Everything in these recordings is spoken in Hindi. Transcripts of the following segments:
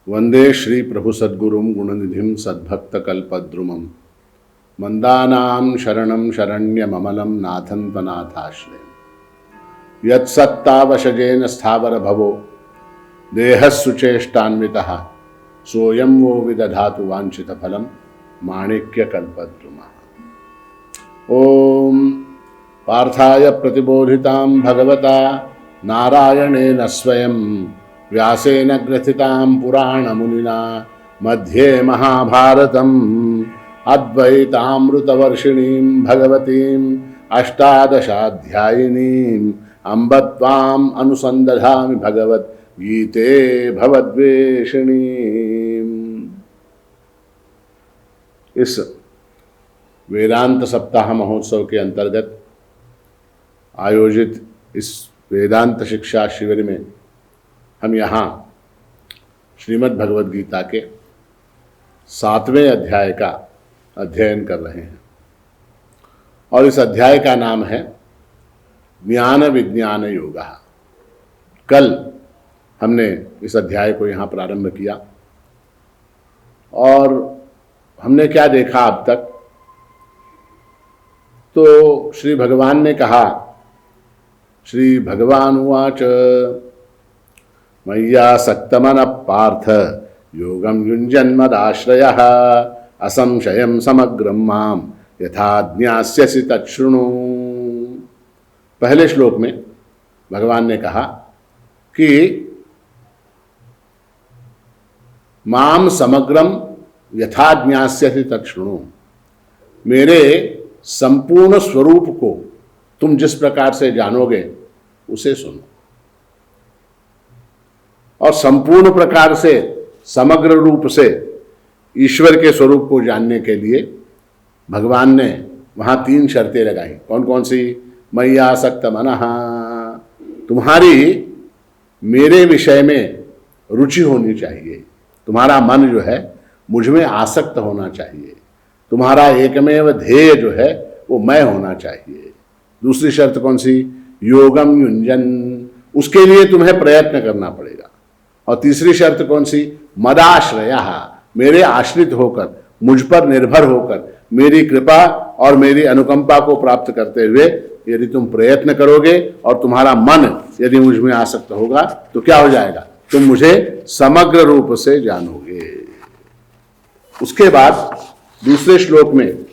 वंदे श्री प्रभु सद्गुरुं गुणनिधिं सद्भक्तकल्पद्रुमं मंदानां शरणं शरण्यममलं नाथं त्वनाथाश्रयम् यत्सत्तावशजेन स्थावर भवो देहस्सुचेष्टान्वितः सोऽयं वो विदधातु वाञ्छितफलं माणिक्यकल्पद्रुमः। ओम पार्थाय प्रतिबोधितां भगवता नारायणेन स्वयं व्यासेन ग्रथितां पुराणमुनिना मध्ये महाभारतम् अद्वैतामृतवर्षिणीं भगवतीम् अष्टादशाध्यायिनीम् अम्ब त्वाम् अनुसन्दधामि भगवद्गीते भवद्वेषिणीम्। इस वेदांत सप्ताह महोत्सव के अंतर्गत आयोजित इस वेदांत शिक्षा शिविर में हम यहाँ श्रीमद् भगवद गीता के 7वें अध्याय का अध्ययन कर रहे हैं और इस अध्याय का नाम है ज्ञान विज्ञान योग। कल हमने इस अध्याय को यहाँ प्रारंभ किया और हमने क्या देखा अब तक, तो श्री भगवान ने कहा, श्री भगवान उवाच मय्यासक्तमनः पार्थ योगं युञ्जन्मदाश्रयः असंशयं समग्रं मां यथा ज्ञास्यसि तच्छृणु। पहले श्लोक में भगवान ने कहा कि माम समग्रम यथा ज्ञास्यसि तच्छृणु, मेरे संपूर्ण स्वरूप को तुम जिस प्रकार से जानोगे उसे सुनो। और संपूर्ण प्रकार से समग्र रूप से ईश्वर के स्वरूप को जानने के लिए भगवान ने वहाँ 3 शर्तें लगाई। कौन कौन सी? मय्यासक्त मनः, तुम्हारी मेरे विषय में रुचि होनी चाहिए, तुम्हारा मन जो है मुझ में आसक्त होना चाहिए, तुम्हारा एकमेव ध्येय जो है वो मैं होना चाहिए। दूसरी शर्त कौन सी? योगम युञ्जन, उसके लिए तुम्हें प्रयत्न करना पड़ेगा। और तीसरी शर्त कौन सी? मदाश्रयः, मेरे आश्रित होकर, मुझ पर निर्भर होकर, मेरी कृपा और मेरी अनुकंपा को प्राप्त करते हुए यदि तुम प्रयत्न करोगे और तुम्हारा मन यदि मुझ में आसक्त होगा तो क्या हो जाएगा? तुम मुझे समग्र रूप से जानोगे। उसके बाद दूसरे श्लोक में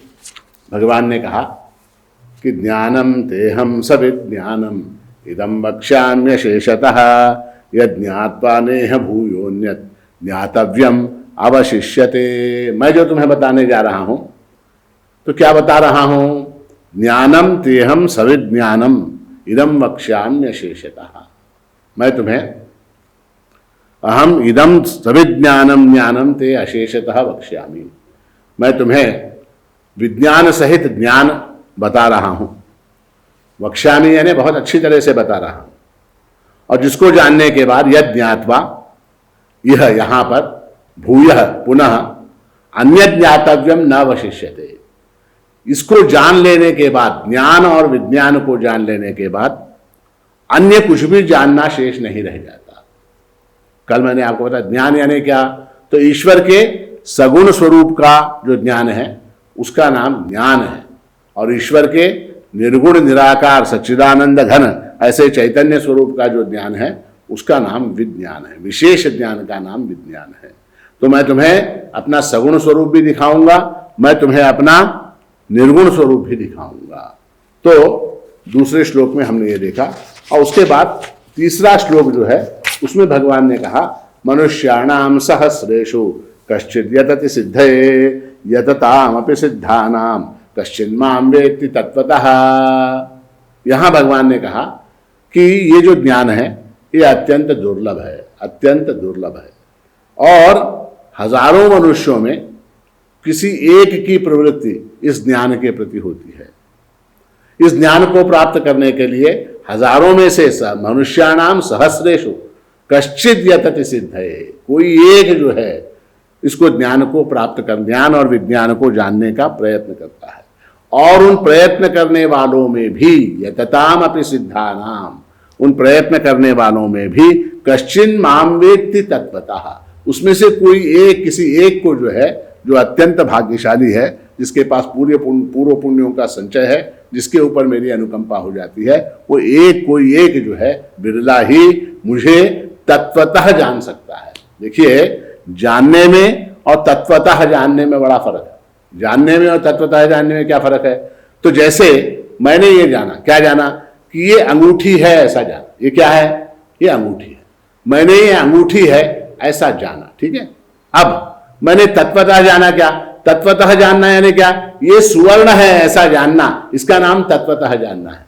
भगवान ने कहा कि ज्ञानम तेहम सविज्ञानम इदं वक्ष्याम्यशेषतः यज्ञात्वा नेह भूयोन्यत् ज्ञातव्यम अवशिष्यते। मैं जो तुम्हें बताने जा रहा हूं तो क्या बता रहा हूं? ज्ञानम तेहम सविज्ञानम इदं वक्ष्याम्यशेषतः, मैं तुम्हें अहम इदं सविज्ञानम ज्ञानम ते अशेषतः वक्ष्यामि, मैं तुम्हें विज्ञान सहित ज्ञान बता रहा हूं। वक्ष्यामि यानी बहुत अच्छी तरह से बता रहा हूं। और जिसको जानने के बाद यद ज्ञात्वा, यह यहाँ पर भूयः पुनः अन्य ज्ञातव्यम न अवशिष्यते, इसको जान लेने के बाद, ज्ञान और विज्ञान को जान लेने के बाद अन्य कुछ भी जानना शेष नहीं रह जाता। कल मैंने आपको बताया ज्ञान यानी क्या, तो ईश्वर के सगुण स्वरूप का जो ज्ञान है उसका नाम ज्ञान है, और ईश्वर के निर्गुण निराकार सच्चिदानंद घन ऐसे चैतन्य स्वरूप का जो ज्ञान है उसका नाम विज्ञान है। विशेष ज्ञान का नाम विज्ञान है। तो मैं तुम्हें अपना सगुण स्वरूप भी दिखाऊंगा, मैं तुम्हें अपना निर्गुण स्वरूप भी दिखाऊंगा। तो दूसरे श्लोक में हमने ये देखा। और उसके बाद तीसरा श्लोक जो है उसमें भगवान ने कहा मनुष्याणाम सहस्रेषु कश्चिद् यतति सिद्धये यततामपि सिद्धानाम कश्चिन्मां वेत्ति तत्वतः। यहाँ भगवान ने कहा कि ये जो ज्ञान है ये अत्यंत दुर्लभ है, अत्यंत दुर्लभ है, और हजारों मनुष्यों में किसी एक की प्रवृत्ति इस ज्ञान के प्रति होती है। इस ज्ञान को प्राप्त करने के लिए हजारों में से मनुष्याणाम सहस्रेषु कश्चिद् यतति सिद्धये, कोई एक जो है इसको ज्ञान को प्राप्त कर, ज्ञान और विज्ञान को जानने का प्रयत्न करता है। और उन प्रयत्न करने वालों में भी यतताम अपि सिद्धानाम, उन प्रयत्न करने वालों में भी कश्चिन माम वेत्ति तत्वतः, उसमें से कोई एक, किसी एक को जो है, जो अत्यंत भाग्यशाली है, जिसके पास पूर्व पुण्यों का संचय है, जिसके ऊपर मेरी अनुकंपा हो जाती है, वो एक, कोई एक जो है बिरला ही मुझे तत्वतः जान सकता है। देखिए, जानने में और तत्वतः जानने में बड़ा फर्क है। जानने में और तत्वतः जानने में क्या फर्क है? तो जैसे मैंने ये जाना, क्या जाना कि ये अंगूठी है, ऐसा जाना। ये क्या है? ये अंगूठी है। मैंने ये अंगूठी है ऐसा जाना, ठीक है। अब मैंने तत्वतः जाना, क्या तत्वतः जानना यानी क्या? ये सुवर्ण है ऐसा जानना, इसका नाम तत्वतः जानना है।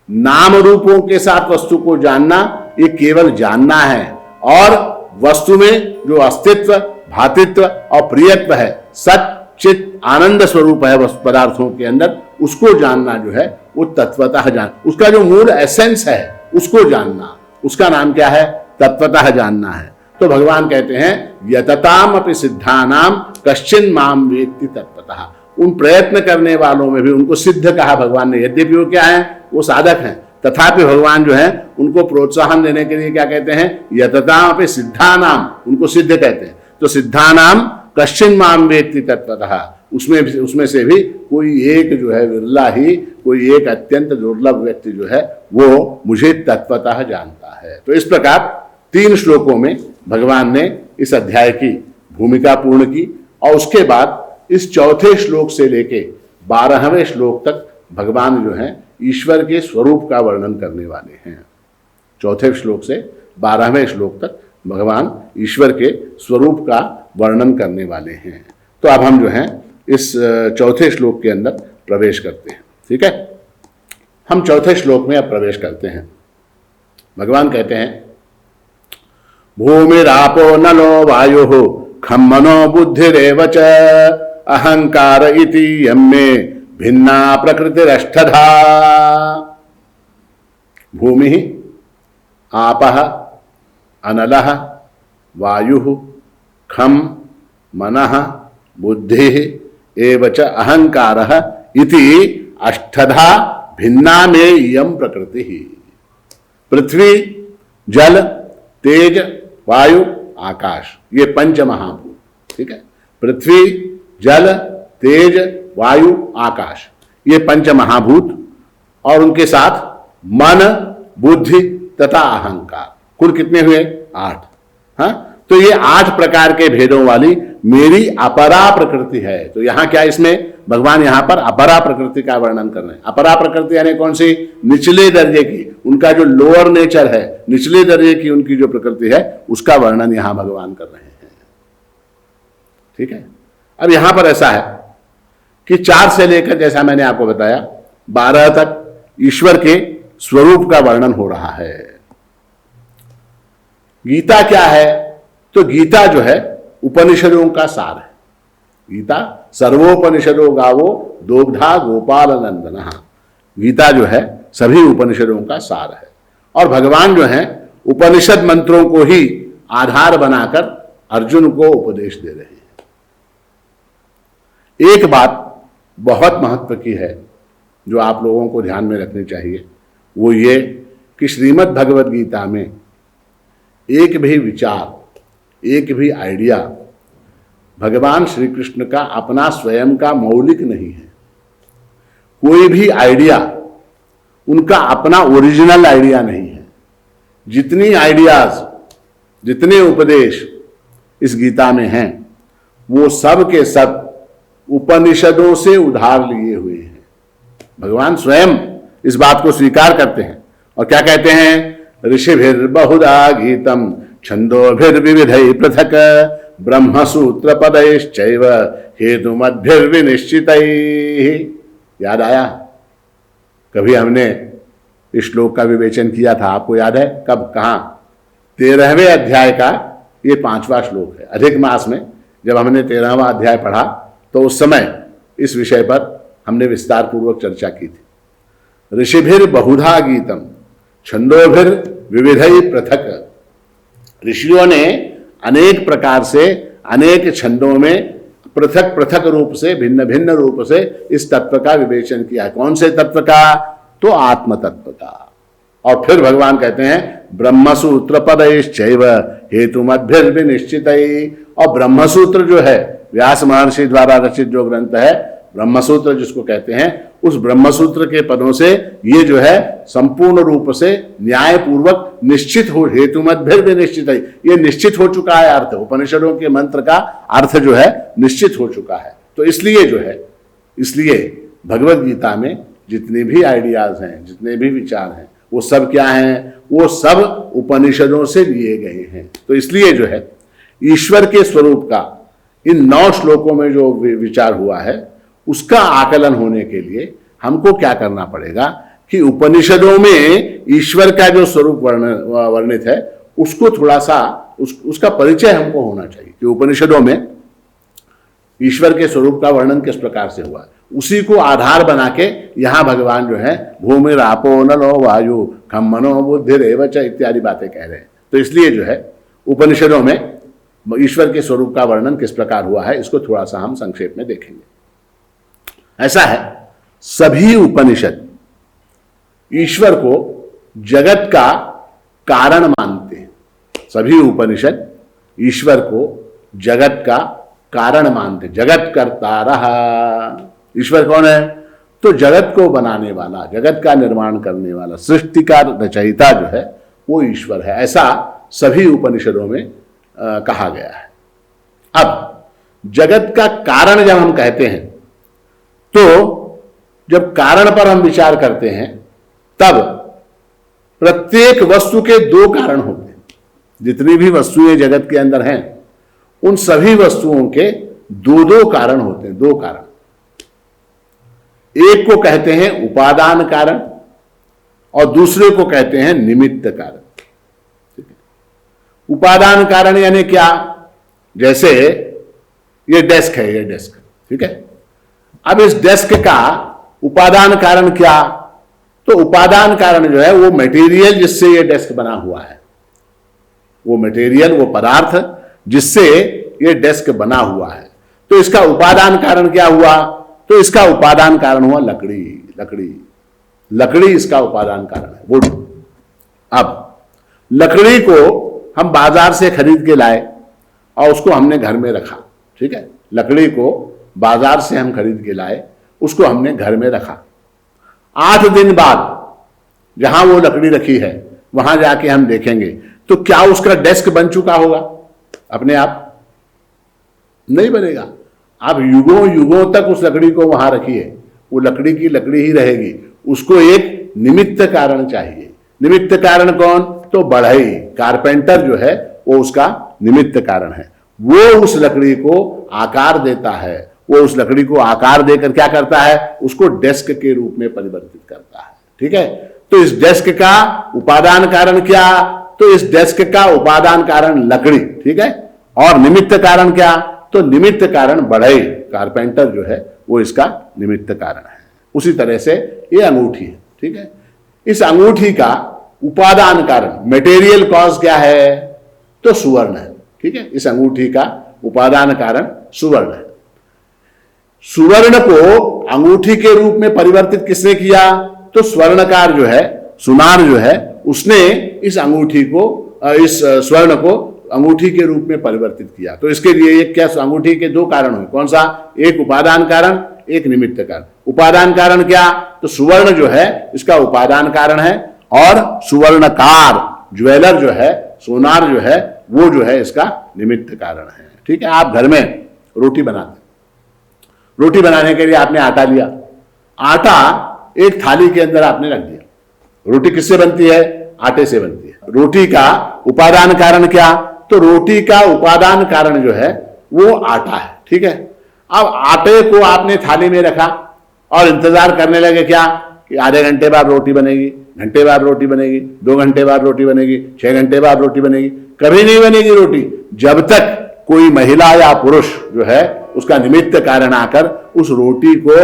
नाम रूपों के साथ वस्तु को जानना, ये केवल जानना है। और वस्तु में जो अस्तित्व, भातित्व और प्रियत्व है, सत चित आनंद स्वरूप है वस्तु पदार्थों के अंदर, उसको जानना जो है वो तत्वतः जान, उसका जो मूल एसेंस है उसको जानना, उसका नाम क्या है? तत्वतः जानना है। तो भगवान कहते हैं यतताम अपि सिद्धानाम कश्चिन माम वेत्ति तत्वतः। उन प्रयत्न करने वालों में भी उनको सिद्ध कहा भगवान ने। यद्यपि वो क्या है? वो साधक हैं, तथापि भगवान जो है उनको प्रोत्साहन देने के लिए क्या कहते हैं? यतताम अपि सिद्धानाम, उनको सिद्ध कहते हैं। तो सिद्धानाम कश्चिन माम वेत्ति तत्वतः, उसमें से भी कोई एक जो है विरला ही, कोई एक अत्यंत दुर्लभ व्यक्ति जो है वो मुझे तत्वतः जानता है। तो इस प्रकार 3 श्लोकों में भगवान ने इस अध्याय की भूमिका पूर्ण की, और उसके बाद इस चौथे श्लोक से लेके 12वें श्लोक तक भगवान जो है ईश्वर के स्वरूप का वर्णन करने वाले हैं। चौथे श्लोक से 12वें श्लोक तक भगवान ईश्वर के स्वरूप का वर्णन करने वाले हैं। तो अब हम जो है इस चौथे श्लोक के अंदर प्रवेश करते हैं, ठीक है। हम चौथे श्लोक में अब प्रवेश करते हैं। भगवान कहते हैं भूमिरापो नलो वायुः खं मनो बुद्धिरेव च अहंकार इति यम्मे भिन्ना प्रकृतिरष्टधा। भूमि आपः अनलः वायुः खं मनः बुद्धिः एव च अहंकारः इति अष्टधा भिन्ना में इयं प्रकृतिः। पृथ्वी, जल, तेज, वायु, आकाश, ये पंच महाभूत, ठीक है। पृथ्वी, जल, तेज, वायु, आकाश, ये पंच महाभूत, और उनके साथ मन, बुद्धि तथा अहंकार, कुल कितने हुए? 8। हाँ, तो ये 8 प्रकार के भेदों वाली मेरी अपरा प्रकृति है। तो यहां क्या, इसमें भगवान यहां पर अपरा प्रकृति का वर्णन कर रहे हैं। अपरा प्रकृति यानी कौन सी? निचले दर्जे की, उनका जो लोअर नेचर है, निचले दर्जे की उनकी जो प्रकृति है, उसका वर्णन यहां भगवान कर रहे हैं, ठीक है। अब यहां पर ऐसा है कि 4 से लेकर, जैसा मैंने आपको बताया, 12 तक ईश्वर के स्वरूप का वर्णन हो रहा है। गीता क्या है? तो गीता जो है उपनिषदों का सार है। गीता सर्वोपनिषदों गावो दोग्धा गोपाल नंदनः। गीता जो है सभी उपनिषदों का सार है, और भगवान जो है उपनिषद मंत्रों को ही आधार बनाकर अर्जुन को उपदेश दे रहे हैं। एक बात बहुत महत्व की है जो आप लोगों को ध्यान में रखनी चाहिए, वो ये कि श्रीमद् भगवद गीता में एक भी विचार, एक भी आइडिया भगवान श्री कृष्ण का अपना स्वयं का मौलिक नहीं है। कोई भी आइडिया उनका अपना ओरिजिनल आइडिया नहीं है। जितनी आइडियाज, जितने उपदेश इस गीता में हैं, वो सब के सब उपनिषदों से उधार लिए हुए हैं। भगवान स्वयं इस बात को स्वीकार करते हैं और क्या कहते हैं? ऋषिभिर्बहुधा गीतम छंदोभिर्विविधैः पृथक् ब्रह्मसूत्र पदैश्चैव हेतुमद्भिर्विनिश्चितैः। याद आया? कभी हमने इस श्लोक का विवेचन किया था, आपको याद है? कब, कहाँ? 13वें अध्याय का ये 5वां श्लोक है। अधिक मास में जब हमने 13वां अध्याय पढ़ा तो उस समय इस विषय पर हमने विस्तार पूर्वक चर्चा की थी। ऋषिभिर बहुधा गीतम छंदोभिर विविधैः पृथक्। ऋषियों ने अनेक प्रकार से, अनेक छंदों में पृथक पृथक रूप से, भिन्न भिन्न रूप से इस तत्व का विवेचन किया है। कौन से तत्व का? तो आत्म तत्व का। और फिर भगवान कहते हैं ब्रह्मसूत्र पदैश्चैव हेतुमद्भिर् विनिश्चितैः। और ब्रह्मसूत्र जो है व्यास महर्षि द्वारा रचित जो ग्रंथ है ब्रह्मसूत्र जिसको कहते हैं, उस ब्रह्मसूत्र के पदों से ये जो है संपूर्ण रूप से न्यायपूर्वक निश्चित हो, हेतुमद्भिर् विनिश्चितैः, ये निश्चित हो चुका है अर्थ, उपनिषदों के मंत्र का अर्थ जो है निश्चित हो चुका है। तो इसलिए जो है, इसलिए भगवत गीता में जितने भी आइडियाज हैं, जितने भी विचार हैं, वो सब क्या हैं? वो सब उपनिषदों से लिए गए हैं। तो इसलिए जो है ईश्वर के स्वरूप का इन 9 श्लोकों में जो विचार हुआ है उसका आकलन होने के लिए हमको क्या करना पड़ेगा कि उपनिषदों में ईश्वर का जो स्वरूप वर्णित है उसको थोड़ा सा उसका परिचय हमको होना चाहिए कि उपनिषदों में ईश्वर के स्वरूप का वर्णन किस प्रकार से हुआ है। उसी को आधार बना के यहाँ भगवान जो है भूमिरापो नलो वायु खम मनो बुद्धिरेव च इत्यादि बातें कह रहे हैं। तो इसलिए जो है उपनिषदों में ईश्वर के स्वरूप का वर्णन किस प्रकार हुआ है इसको थोड़ा सा हम संक्षेप में देखेंगे। ऐसा है, सभी उपनिषद ईश्वर को जगत का कारण मानते हैं। सभी उपनिषद ईश्वर को जगत का कारण मानते। जगत कर्ता रहा, ईश्वर कौन है? तो जगत को बनाने वाला, जगत का निर्माण करने वाला, सृष्टि का रचयिता जो है वो ईश्वर है, ऐसा सभी उपनिषदों में कहा गया है। अब जगत का कारण जब हम कहते हैं तो जब कारण पर हम विचार करते हैं तब प्रत्येक वस्तु के 2 कारण होते हैं। जितनी भी वस्तुएं जगत के अंदर हैं उन सभी वस्तुओं के 2 कारण होते हैं, 2 कारण। एक को कहते हैं उपादान कारण और दूसरे को कहते हैं निमित्त कारण। उपादान कारण यानी क्या? जैसे ये डेस्क है, ये डेस्क, ठीक है। अब इस डेस्क का उपादान कारण क्या? तो उपादान कारण जो है वो मटेरियल जिससे ये डेस्क बना हुआ है, वो मटेरियल, वो पदार्थ जिससे ये डेस्क बना हुआ है। तो इसका उपादान कारण क्या हुआ? तो इसका उपादान कारण हुआ लकड़ी। लकड़ी इसका उपादान कारण है, वुड। अब लकड़ी को हम बाजार से खरीद के लाए और उसको हमने घर में रखा, ठीक है। लकड़ी को बाजार से हम खरीद के लाए, उसको हमने घर में रखा। 8 दिन बाद जहां वो लकड़ी रखी है वहां जाके हम देखेंगे तो क्या उसका डेस्क बन चुका होगा? अपने आप नहीं बनेगा। आप युगों युगों तक उस लकड़ी को वहां रखिए, वो लकड़ी की लकड़ी ही रहेगी। उसको एक निमित्त कारण चाहिए। निमित्त कारण कौन? तो बढ़ई, कारपेंटर जो है वो उसका निमित्त कारण है। वो उस लकड़ी को आकार देता है, वो उस लकड़ी को आकार देकर क्या करता है? उसको डेस्क के रूप में परिवर्तित करता है, ठीक है। तो इस डेस्क का उपादान कारण क्या? तो इस डेस्क का उपादान कारण लकड़ी, ठीक है। और निमित्त कारण क्या? तो निमित्त कारण बढ़ई, कारपेंटर जो है वो इसका निमित्त कारण है। उसी तरह से ये अंगूठी है, ठीक है। इस अंगूठी का उपादान कारण, मटेरियल कॉज क्या है? तो सुवर्ण है, ठीक है। इस अंगूठी का उपादान कारण सुवर्ण है। सुवर्ण को अंगूठी के रूप में परिवर्तित किसने किया? तो स्वर्णकार जो है, सुनार जो है, उसने इस अंगूठी को, इस स्वर्ण को अंगूठी के रूप में परिवर्तित किया। तो इसके लिए एक क्या, अंगूठी के 2 कारण हुए। कौन सा? एक उपादान कारण, एक निमित्त कारण। उपादान कारण क्या? तो सुवर्ण जो है इसका उपादान कारण है और सुवर्णकार, ज्वेलर जो है, सोनार जो है, वो जो है इसका निमित्त कारण है, ठीक है। आप घर में रोटी बनाते, रोटी बनाने के लिए आपने आटा लिया, आटा एक थाली के अंदर आपने रख दिया। रोटी किससे बनती है? आटे से बनती है। रोटी का उपादान कारण क्या? तो रोटी का उपादान कारण जो है वो आटा है, ठीक है। अब आटे को आपने थाली में रखा और इंतजार करने लगे क्या कि आधे घंटे बाद रोटी बनेगी, घंटे बाद रोटी बनेगी, 2 घंटे बाद रोटी बनेगी, 6 घंटे बाद रोटी बनेगी। कभी नहीं बनेगी रोटी जब तक कोई महिला या पुरुष जो है उसका निमित्त कारण आकर उस रोटी को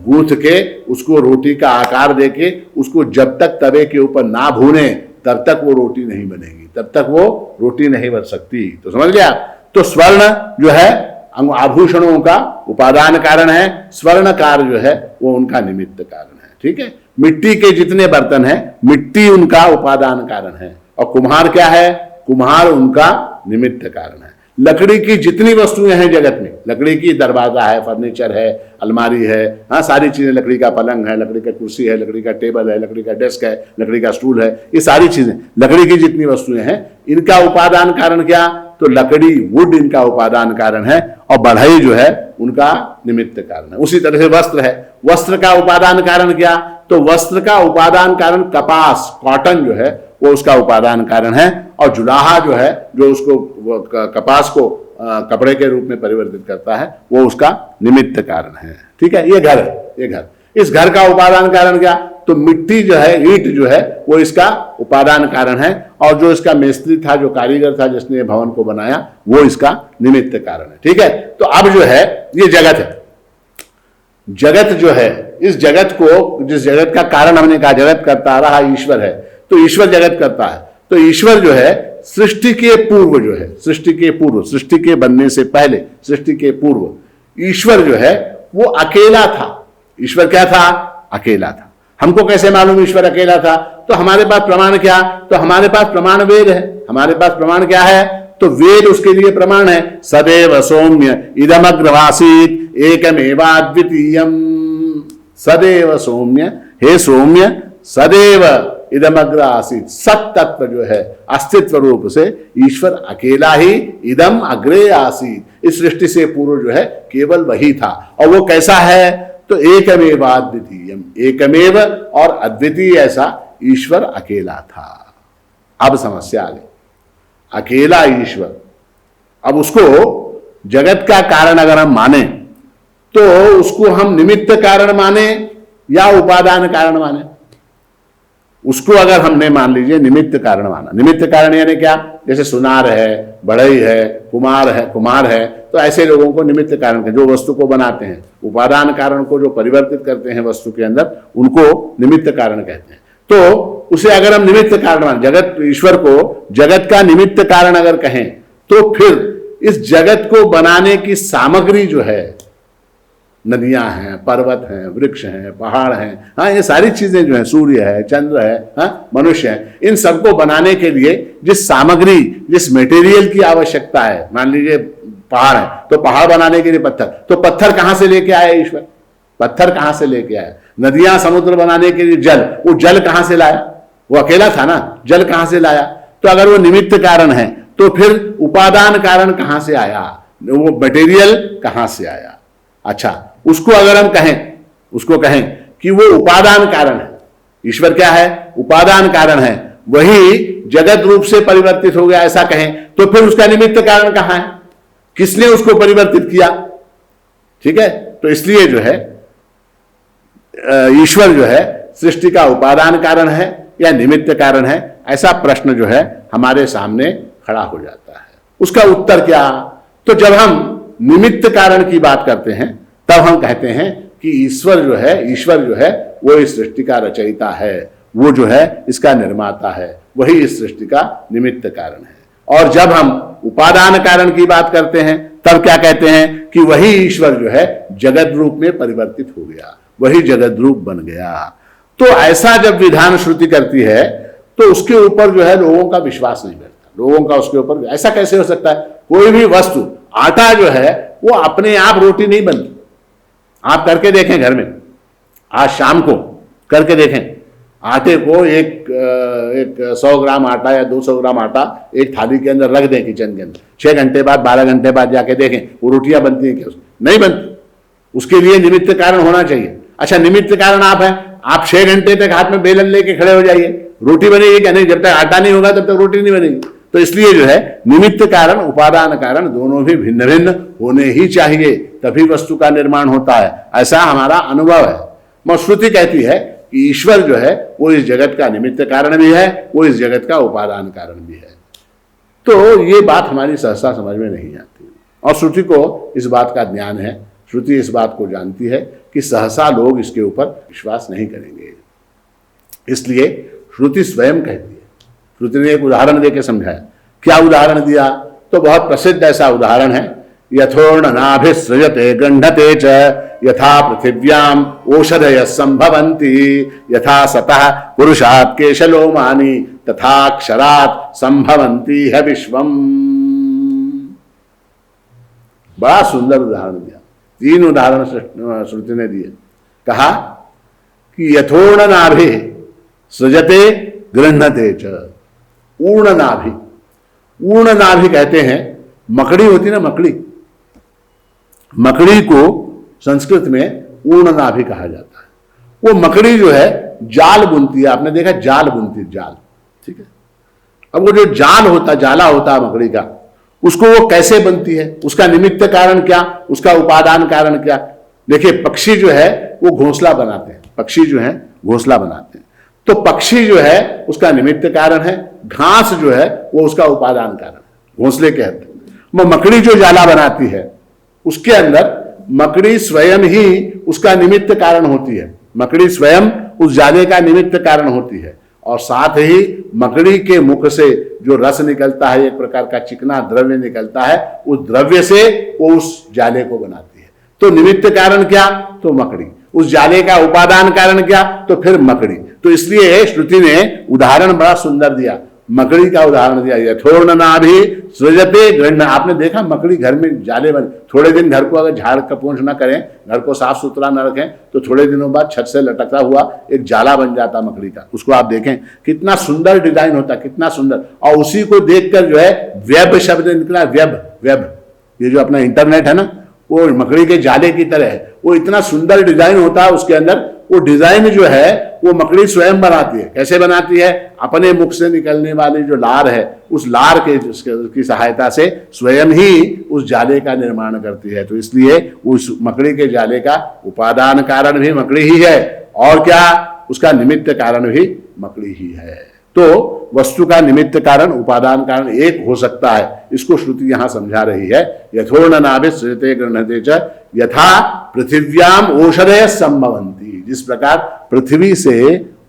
गूंथ के, उसको रोटी का आकार देके, उसको जब तक तवे के ऊपर ना भूने तब तक वो रोटी नहीं बनेगी, तब तक वो रोटी नहीं बन सकती। तो समझ गया? तो स्वर्ण जो है आभूषणों का उपादान कारण है, स्वर्णकार जो है वो उनका निमित्त कारण है, ठीक है। मिट्टी के जितने बर्तन हैं, मिट्टी उनका उपादान कारण है, और कुम्हार क्या है? कुम्हार उनका निमित्त कारण है। लकड़ी की जितनी वस्तुएं हैं जगत में, लकड़ी की दरवाजा है, फर्नीचर है, अलमारी है, हाँ सारी चीजें, लकड़ी का पलंग है, लकड़ी का कुर्सी है, लकड़ी का टेबल है, लकड़ी का डेस्क है, लकड़ी का स्टूल है, ये सारी चीजें लकड़ी की जितनी वस्तुएं हैं, इनका उपादान कारण क्या? तो लकड़ी, वुड इनका उपादान कारण है, और बढ़ई जो है उनका निमित्त कारण है। उसी तरह से वस्त्र है, वस्त्र का उपादान कारण क्या? तो वस्त्र का उपादान कारण कपास, कॉटन जो है वो उसका उपादान कारण है, और जुलाहा जो है, जो उसको कपास को कपड़े के रूप में परिवर्तित करता है, वो उसका निमित्त कारण है। ठीक है, ये घर है, ये घर, इस घर का उपादान कारण क्या? तो मिट्टी जो है, ईंट जो है, वो इसका उपादान कारण है, और जो इसका मेस्त्री था, जो कारीगर था जिसने भवन को बनाया, वो इसका निमित्त कारण है। ठीक है, तो अब जो है ये जगत है, जगत जो है, इस जगत को, जिस जगत का कारण हमने कहा जगत करता रहा ईश्वर है, तो ईश्वर जगत करता है। तो ईश्वर जो है सृष्टि के पूर्व जो है, सृष्टि के पूर्व, सृष्टि के बनने से पहले, सृष्टि के पूर्व ईश्वर जो है वो अकेला था। ईश्वर क्या था? अकेला था। हमको कैसे मालूम ईश्वर अकेला था? तो हमारे पास प्रमाण क्या? तो हमारे पास प्रमाण वेद है। हमारे पास प्रमाण क्या है? तो वेद उसके लिए प्रमाण है। सदैव सौम्य इदमग्रवासीत एकमेवाद्वितीयम। सदैव सौम्य, हे सौम्य, सदैव इदमग्र आसीत। सत तत्व जो है अस्तित्व रूप से ईश्वर अकेला ही इदम अग्रे आसीत, इस सृष्टि से पूर्व जो है केवल वही था। और वो कैसा है? तो एकमेव अद्वितीयम, एकमेव और अद्वितीय, ऐसा ईश्वर अकेला था। अब समस्या आ गई, अकेला ईश्वर, अब उसको जगत का कारण अगर हम माने तो उसको हम निमित्त कारण माने या उपादान कारण माने? उसको अगर हमने मान लीजिए निमित्त कारण माना, निमित्त कारण यानी क्या? जैसे सुनार है, बढ़ई है, कुम्हार है, तो ऐसे लोगों को निमित्त कारण, जो वस्तु को बनाते हैं, उपादान कारण को जो परिवर्तित करते हैं वस्तु के अंदर, उनको निमित्त कारण कहते हैं। तो उसे अगर हम निमित्त कारण मान, जगत, ईश्वर को जगत का निमित्त कारण अगर कहें, तो फिर इस जगत को बनाने की सामग्री जो है, नदियां हैं, पर्वत हैं, वृक्ष हैं, पहाड़ हैं, हाँ ये सारी चीजें जो है, सूर्य है, चंद्र है, हाँ मनुष्य है, इन सबको बनाने के लिए जिस सामग्री, जिस मटेरियल की आवश्यकता है, मान लीजिए पहाड़ है, तो पहाड़ बनाने के लिए पत्थर, तो पत्थर कहां से लेके आया ईश्वर? पत्थर कहां से लेके आया? नदियां, समुद्र बनाने के लिए जल, वो जल कहां से लाया? वो अकेला था ना, जल कहां से लाया? तो अगर वो निमित्त कारण है, तो फिर उपादान कारण कहां से आया? वो मटेरियल कहां से आया? अच्छा, उसको अगर हम कहें, उसको कहें कि वो उपादान कारण है, ईश्वर क्या है? उपादान कारण है, वही जगत रूप से परिवर्तित हो गया, ऐसा कहें, तो फिर उसका निमित्त कारण कहां है? किसने उसको परिवर्तित किया? ठीक है, तो इसलिए जो है ईश्वर जो है सृष्टि का उपादान कारण है या निमित्त कारण है, ऐसा प्रश्न जो है हमारे सामने खड़ा हो जाता है। उसका उत्तर क्या? तो जब हम निमित्त कारण की बात करते हैं, तब हम कहते हैं कि ईश्वर जो है वो इस सृष्टि का रचयिता है, वो जो है इसका निर्माता है, वही इस सृष्टि का निमित्त कारण है। और जब हम उपादान कारण की बात करते हैं, तब क्या कहते हैं कि वही ईश्वर जो है जगत रूप में परिवर्तित हो गया, वही जगत रूप बन गया। तो ऐसा जब विधान श्रुति करती है, तो उसके ऊपर जो है लोगों का विश्वास नहीं बैठता, लोगों का उसके ऊपर, ऐसा कैसे हो सकता है? कोई भी वस्तु, आटा जो है वो अपने आप रोटी नहीं बनती। आप करके देखें घर में, आज शाम को करके देखें, आटे को एक 100 ग्राम आटा या 200 ग्राम आटा एक थाली के अंदर रख दें किचन के अंदर, 6 घंटे बाद, 12 घंटे बाद जाके देखें वो रोटियां बनती हैं क्या? नहीं बनती। उसके लिए निमित्त कारण होना चाहिए। अच्छा, निमित्त कारण आप हैं, आप 6 घंटे तक हाथ में बेलन लेके खड़े हो जाइए, रोटी बनेगी क्या? नहीं, जब तक आटा नहीं होगा तब तक रोटी नहीं बनेगी। तो इसलिए जो है निमित्त कारण, उपादान कारण दोनों भी भिन्न भिन्न होने ही चाहिए, तभी वस्तु का निर्माण होता है, ऐसा हमारा अनुभव है। मगर श्रुति कहती है कि ईश्वर जो है वो इस जगत का निमित्त कारण भी है, वो इस जगत का उपादान कारण भी है। तो ये बात हमारी सहसा समझ में नहीं आती, और श्रुति को इस बात का ज्ञान है, श्रुति इस बात को जानती है कि सहसा लोग इसके ऊपर विश्वास नहीं करेंगे। इसलिए श्रुति स्वयं कहती है, श्रुति ने एक उदाहरण देकर समझाया। क्या उदाहरण दिया? तो बहुत प्रसिद्ध ऐसा उदाहरण है, यथोर्णनाभिसृजते गृह्णते च यथा पृथिव्याम ओषधयः संभवन्ति यथा सतः पुरुषात् केशलोमानि तथा क्षरात् संभवन्ति है विश्वम। बड़ा सुंदर उदाहरण दिया, 3 उदाहरण श्रुति ने दिए। कहा कि यथोर्णनाभि सृजते गृह्णते च। ऊर्णनाभि, ऊर्णनाभि कहते हैं, मकड़ी होती ना, मकड़ी, मकड़ी को संस्कृत में ऊर्णनाभि कहा जाता है। वो मकड़ी जो है जाल बुनती है, आपने देखा जाल बुनती है, जाल, ठीक है। अब वो जो जाल होता, जाला होता है मकड़ी का, उसको वो कैसे बनती है, उसका निमित्त कारण क्या, उसका उपादान कारण क्या। देखिए पक्षी जो है वो घोंसला बनाते हैं, पक्षी जो है घोंसला बनाते हैं, तो पक्षी जो है उसका निमित्त कारण है, घास जो है वो उसका उपादान कारण है, घोंसले के अंदर। मकड़ी जो जाला बनाती है उसके अंदर मकड़ी स्वयं ही उसका निमित्त कारण होती है, मकड़ी स्वयं उस जाले का निमित्त कारण होती है, और साथ ही मकड़ी के मुख से जो रस निकलता है, एक प्रकार का चिकना द्रव्य निकलता है, उस द्रव्य से वो उस जाले को बनाती है। तो निमित्त कारण क्या, तो मकड़ी, उस जाले का उपादान कारण क्या, तो फिर मकड़ी। तो इसलिए श्रुति ने उदाहरण बड़ा सुंदर दिया, मकड़ी का उदाहरण दिया, यथोर्णनाभि सृजते गृह्ण। आपने देखा मकड़ी घर में जाले बन, थोड़े दिन घर को अगर झाड़ कपोंछ न करें, घर को साफ सुथरा न रखें, तो थोड़े दिनों बाद छत से लटकता हुआ एक जाला बन जाता मकड़ी का। उसको आप देखें कितना सुंदर डिजाइन होता, कितना सुंदर। और उसी को देखकर जो है वेब शब्द निकला, वेब, वेब, ये जो अपना इंटरनेट है ना, वो मकड़ी के जाले की तरह है। वो इतना सुंदर डिजाइन होता है उसके अंदर, वो डिजाइन जो है वो मकड़ी स्वयं बनाती है। कैसे बनाती है, अपने मुख से निकलने वाली जो लार है, उस लार के की सहायता से स्वयं ही उस जाले का निर्माण करती है। तो इसलिए उस मकड़ी के जाले का उपादान कारण भी मकड़ी ही है, और क्या, उसका निमित्त कारण भी मकड़ी ही है। तो वस्तु का निमित्त कारण उपादान कारण एक हो सकता है, इसको श्रुति यहां समझा रही है। यथोर्णनाभि सृजते गृह्णते च यथा पृथिव्याम औषधयः संभवन्ति। जिस प्रकार पृथ्वी से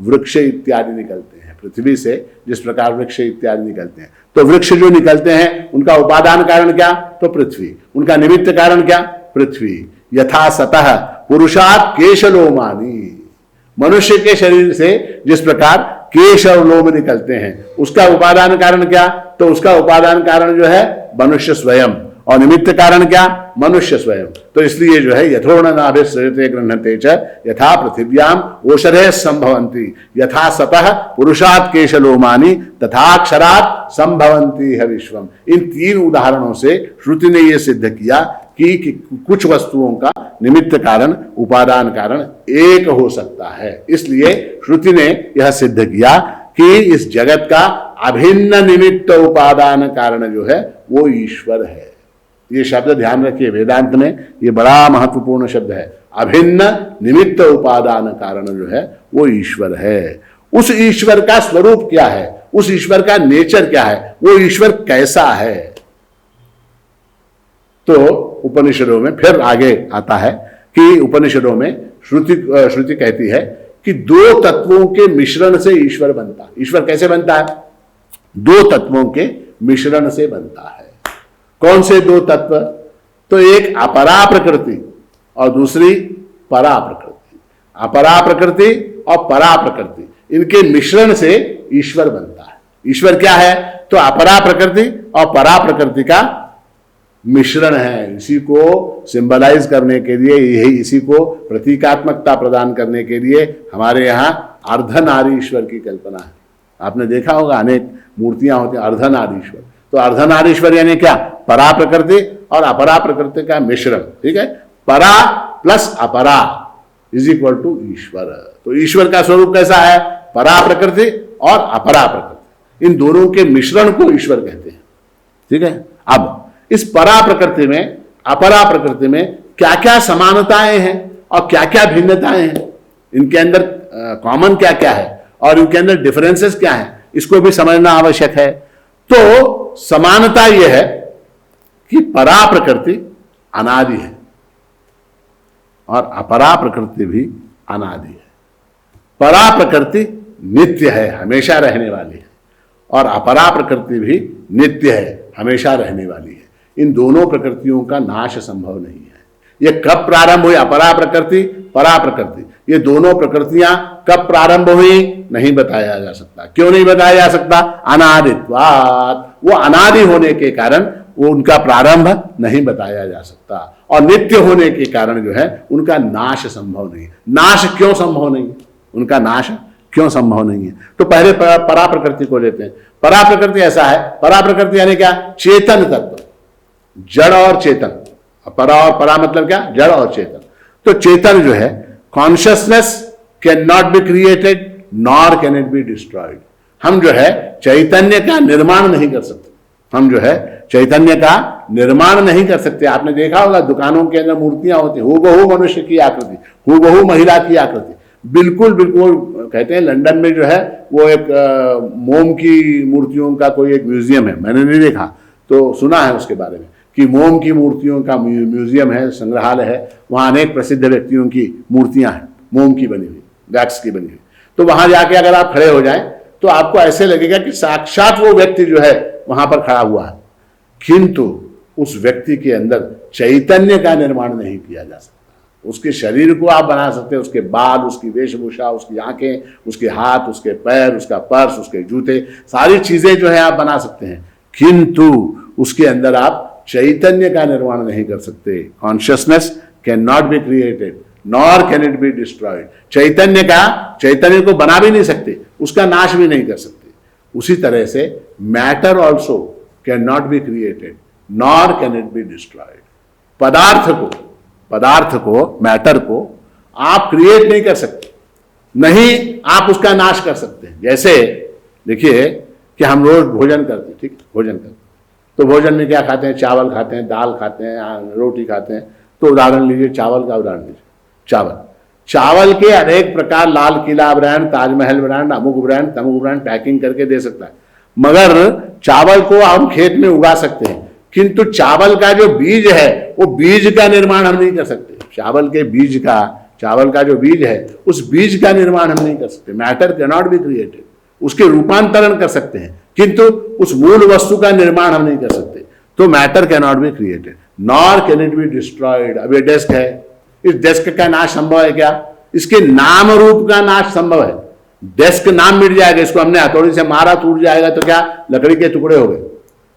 वृक्ष इत्यादि निकलते हैं, पृथ्वी से जिस प्रकार वृक्ष इत्यादि निकलते हैं, तो वृक्ष जो निकलते हैं उनका उपादान कारण क्या, तो पृथ्वी, उनका निमित्त कारण क्या, पृथ्वी। यथा सतः पुरुषात् केशलोमानि। मनुष्य के शरीर से जिस प्रकार केश और लोम निकलते हैं, उसका उपादान कारण क्या, तो उसका उपादान कारण जो है मनुष्य स्वयं, और निमित्त कारण क्या, मनुष्य स्वयं। तो इसलिए जो है यथोर्णनाभि सृजते गृह्णते च यथा पृथिव्याम औषधयः संभवन्ति यथा सतः पुरुषात् केशलोमानि तथा क्षरात् संभवन्ति है विश्वम। इन 3 उदाहरणों से श्रुति ने यह सिद्ध किया कि कुछ वस्तुओं का निमित्त कारण उपादान कारण एक हो सकता है। इसलिए श्रुति ने यह सिद्ध किया कि इस जगत का अभिन्न निमित्त उपादान कारण जो है वो ईश्वर है। ये शब्द ध्यान रखिए, वेदांत में ये बड़ा महत्वपूर्ण शब्द है। अभिन्न निमित्त उपादान कारण जो है वो ईश्वर है। उस ईश्वर का स्वरूप क्या है, उस ईश्वर का नेचर क्या है, वो ईश्वर कैसा है, तो उपनिषदों में फिर आगे आता है कि उपनिषदों में श्रुति कहती है कि 2 तत्वों के मिश्रण से ईश्वर बनता है। ईश्वर कैसे बनता है, 2 तत्वों के मिश्रण से बनता है। कौन से 2 तत्व, तो एक अपरा प्रकृति और दूसरी परा प्रकृति। अपरा प्रकृति और परा प्रकृति, इनके मिश्रण से ईश्वर बनता है। ईश्वर क्या है, तो अपरा प्रकृति और परा प्रकृति का मिश्रण है। इसी को सिंबलाइज करने के लिए, यही इसी को प्रतीकात्मकता प्रदान करने के लिए हमारे यहाँ अर्धनारीश्वर की कल्पना है। आपने देखा होगा अनेक मूर्तियां होती हैं अर्धनारीश्वर। तो अर्धनारीश्वर यानी क्या, परा प्रकृति और अपरा प्रकृति का मिश्रण, ठीक है। परा प्लस अपरा इज इक्वल टू ईश्वर। तो ईश्वर का स्वरूप कैसा है, परा प्रकृति और अपरा प्रकृति, इन दोनों के मिश्रण को ईश्वर कहते हैं, ठीक है। अब इस परा प्रकृति में अपरा प्रकृति में क्या क्या समानताएं हैं और क्या क्या भिन्नताएं हैं, इनके अंदर कॉमन क्या क्या है और इनके अंदर डिफरेंसेस क्या है, इसको भी समझना आवश्यक है। तो समानता यह है कि परा प्रकृति अनादि है और अपरा प्रकृति भी अनादि है। परा प्रकृति नित्य है, हमेशा रहने वाली है, और अपरा प्रकृति भी नित्य है, हमेशा रहने वाली है। इन दोनों प्रकृतियों का नाश संभव नहीं है। ये कब प्रारंभ हुई? अपरा प्रकृति, परा प्रकृति, ये दोनों प्रकृतियां कब प्रारंभ हुई नहीं बताया जा सकता। क्यों नहीं बताया जा सकता? अनादित्वात्, वो अनादि होने के कारण वो उनका प्रारंभ नहीं बताया जा सकता, और नित्य होने के कारण जो है उनका नाश संभव नहीं है। नाश क्यों संभव नहीं है? उनका नाश क्यों संभव नहीं है? तो पहले परा प्रकृति को लेते हैं। परा प्रकृति ऐसा है, परा प्रकृति यानी क्या? चेतन तत्व, जड़ और चेतन। परा और परा मतलब क्या? जड़ और चेतन। तो चेतन जो है, consciousness can not be created nor can it be destroyed. हम जो है चैतन्य का निर्माण नहीं कर सकते, हम जो है चैतन्य का निर्माण नहीं कर सकते। आपने देखा होगा दुकानों के अंदर मूर्तियां होती हैं, हूबहू मनुष्य की आकृति, हूबहू महिला की आकृति, बिल्कुल बिल्कुल। कहते हैं लंदन में जो है वो एक मोम की मूर्तियों का कोई एक म्यूजियम है, मैंने नहीं देखा तो सुना है उसके बारे में कि मोम की मूर्तियों का म्यूजियम है, संग्रहालय है। वहाँ अनेक प्रसिद्ध व्यक्तियों की मूर्तियां हैं, मोम की बनी हुई, वैक्स की बनी हुई। तो वहां जाके अगर आप खड़े हो जाएं तो आपको ऐसे लगेगा कि साक्षात वो व्यक्ति जो है वहां पर खड़ा हुआ है, किंतु उस व्यक्ति के अंदर चैतन्य का निर्माण नहीं किया जा सकता। उसके शरीर को आप बना सकते हैं, उसके बाल, उसकी वेशभूषा, उसकी आंखें, उसके हाथ, उसके पैर, उसका पर्स, उसके जूते, सारी चीजें जो है आप बना सकते हैं, किंतु उसके अंदर आप चैतन्य का निर्माण नहीं कर सकते। Consciousness can not be created nor can it be destroyed. चैतन्य को बना भी नहीं सकते, उसका नाश भी नहीं कर सकते। उसी तरह से matter also can not be created nor can it be destroyed. पदार्थ को, मैटर को आप क्रिएट नहीं कर सकते, नहीं आप उसका नाश कर सकते हैं। जैसे देखिए कि हम रोज भोजन करते हैं, ठीक है, भोजन करते हैं, तो भोजन में क्या खाते हैं? चावल खाते हैं, दाल खाते हैं, रोटी खाते हैं। तो उदाहरण लीजिए, चावल का उदाहरण लीजिए। चावल के अनेक प्रकार, लाल किला ब्रांड, ताजमहल ब्रांड, अमुक ब्रांड, तमुक ब्रांड पैकिंग करके दे सकता है, मगर चावल को हम खेत में उगा सकते हैं, किंतु चावल का जो बीज है वो बीज का निर्माण हम नहीं कर सकते। चावल का जो बीज है उस बीज का निर्माण हम नहीं कर सकते। Matter can not be created, उसके रूपांतरण कर सकते हैं, किंतु उस मूल वस्तु का निर्माण हम नहीं कर सकते। तो matter can not be created nor can it be destroyed. अब ये डेस्क है, इस डेस्क का नाश संभव है क्या? इसके नाम रूप का नाश संभव है। डेस्क नाम मिट जाएगा, इसको हमने हथौड़ी से मारा टूट जाएगा तो क्या? लकड़ी के टुकड़े हो गए।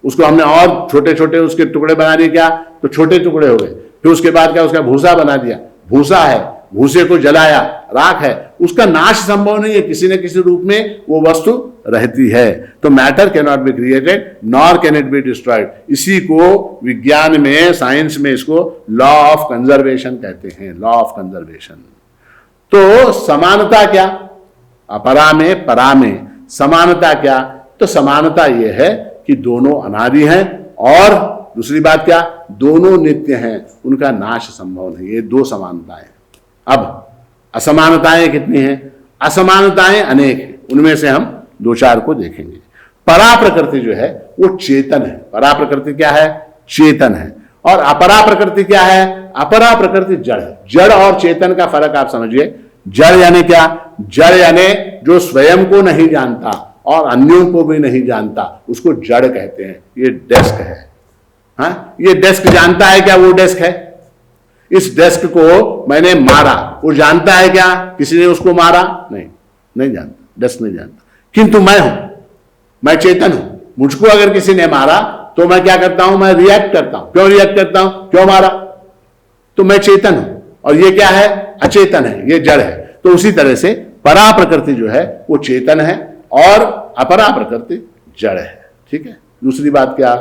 उसको हमने और छोटे छोटे उसके टुकड़े बना दिए, क्या? तो छोटे टुकड़े हो गए। फिर उसके बाद क्या? उसका भूसा बना दिया, भूसा है, भूसे को जलाया, राख है, उसका नाश संभव नहीं है। किसी न किसी रूप में वो वस्तु रहती है। तो matter can not be created nor can it be destroyed. इसी को विज्ञान में, साइंस में इसको लॉ ऑफ कंजर्वेशन कहते हैं, लॉ ऑफ कंजर्वेशन। तो समानता क्या? अपरा में परा में समानता क्या? तो समानता यह है कि दोनों अनादि हैं, और दूसरी बात क्या? दोनों नित्य हैं, उनका नाश संभव नहीं। ये दो समानताएं। अब असमानताएं कितनी हैं? असमानताएं अनेक हैं, उनमें से हम दो चार को देखेंगे। परा प्रकृति जो है वो चेतन है। परा प्रकृति क्या है? चेतन है। और अपरा प्रकृति क्या है? अपरा प्रकृति जड़ है। जड़ और चेतन का फर्क आप समझिए। जड़ यानी क्या? जड़ यानी जो स्वयं को नहीं जानता और अन्यों को भी नहीं जानता, उसको जड़ कहते हैं। ये डेस्क है, हाँ, ये डेस्क जानता है क्या वो डेस्क है? इस डेस्क को मैंने मारा, वो जानता है क्या किसी ने उसको मारा? नहीं जानता, डेस्क नहीं जानता। किंतु मैं हूं, मैं चेतन हूं। मुझको अगर किसी ने मारा तो मैं क्या करता हूं? मैं रिएक्ट करता हूं। क्यों रिएक्ट करता हूं? क्यों मारा? तो मैं चेतन हूं, और ये क्या है? अचेतन है, ये जड़ है। तो उसी तरह से परा प्रकृति जो है वो चेतन है और अपरा प्रकृति जड़ है। ठीक है। दूसरी बात क्या?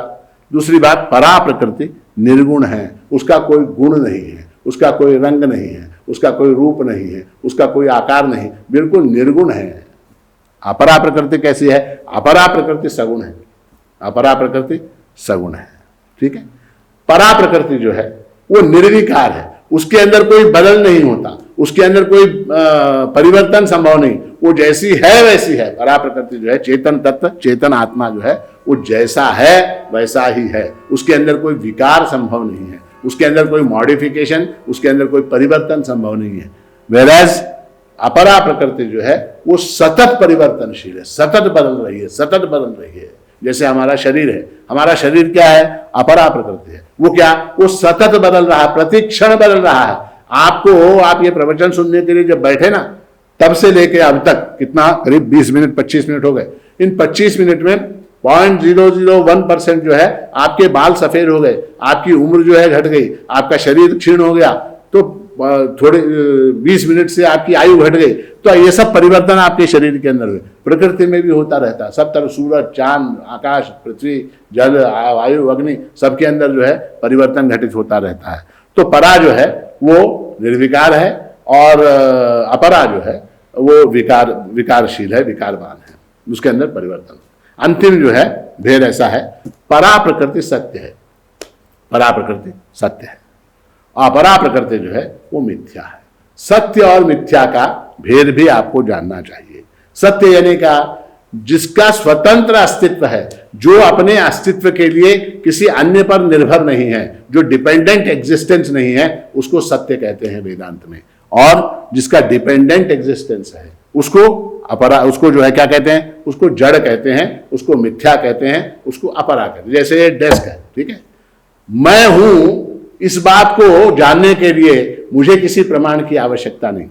दूसरी बात, परा प्रकृति निर्गुण है, उसका कोई गुण नहीं है, उसका कोई रंग नहीं है, उसका कोई रूप नहीं है, उसका कोई आकार नहीं, बिल्कुल निर्गुण है। अपरा प्रकृति कैसी है? अपरा प्रकृति सगुण है, अपरा प्रकृति सगुण है। ठीक है। परा प्रकृति जो है वो निर्विकार है, उसके अंदर कोई बदल नहीं होता, उसके अंदर कोई परिवर्तन संभव नहीं, वो जैसी है वैसी है। परा प्रकृति जो है, चेतन तत्व, चेतन आत्मा जो है वो जैसा है वैसा ही है, उसके अंदर कोई विकार संभव नहीं है, उसके अंदर कोई मॉडिफिकेशन, उसके अंदर कोई परिवर्तन संभव नहीं है। वेराज अपरा प्रकृति जो है वो सतत परिवर्तनशील है, सतत बदल रही है, सतत बदल रही है। जैसे हमारा शरीर है, हमारा शरीर क्या है? अपरा प्रकृति है। वो क्या? वो सतत बदल रहा है, प्रतिक्षण बदल रहा है। आपको, आप ये प्रवचन सुनने के लिए जब बैठे ना, तब से लेके अब तक कितना, करीब 20 मिनट 25 मिनट हो गए। इन 25 मिनट में 0.001% जो है आपके बाल सफेद हो गए, आपकी उम्र जो है घट गई, आपका शरीर क्षीण हो गया, तो थोड़े 20 मिनट से आपकी आयु घट गई। तो ये सब परिवर्तन आपके शरीर के अंदर हुए। प्रकृति में भी होता रहता है, सब तरफ, सूरज, चांद, आकाश, पृथ्वी, जल, वायु, अग्नि, सबके अंदर जो है परिवर्तन घटित होता रहता है। तो परा जो है वो निर्विकार है और अपरा जो है वो विकारशील है, विकारवान है, उसके अंदर परिवर्तन। अंतिम जो है भेद ऐसा है, परा प्रकृति सत्य है, परा प्रकृति सत्य है, अपरा प्रकृति जो है वो मिथ्या है। सत्य और मिथ्या का भेद भी आपको जानना चाहिए। सत्य यानी का जिसका स्वतंत्र अस्तित्व है, जो अपने अस्तित्व के लिए किसी अन्य पर निर्भर नहीं है, जो डिपेंडेंट एग्जिस्टेंस नहीं है, उसको सत्य कहते हैं वेदांत में। और जिसका डिपेंडेंट एग्जिस्टेंस है उसको अपरा, उसको जो है क्या कहते हैं? उसको जड़ कहते हैं, उसको मिथ्या कहते हैं, उसको अपरा कहते हैं। जैसे ये डेस्क है, ठीक है, मैं हूं, इस बात को जानने के लिए मुझे किसी प्रमाण की आवश्यकता नहीं।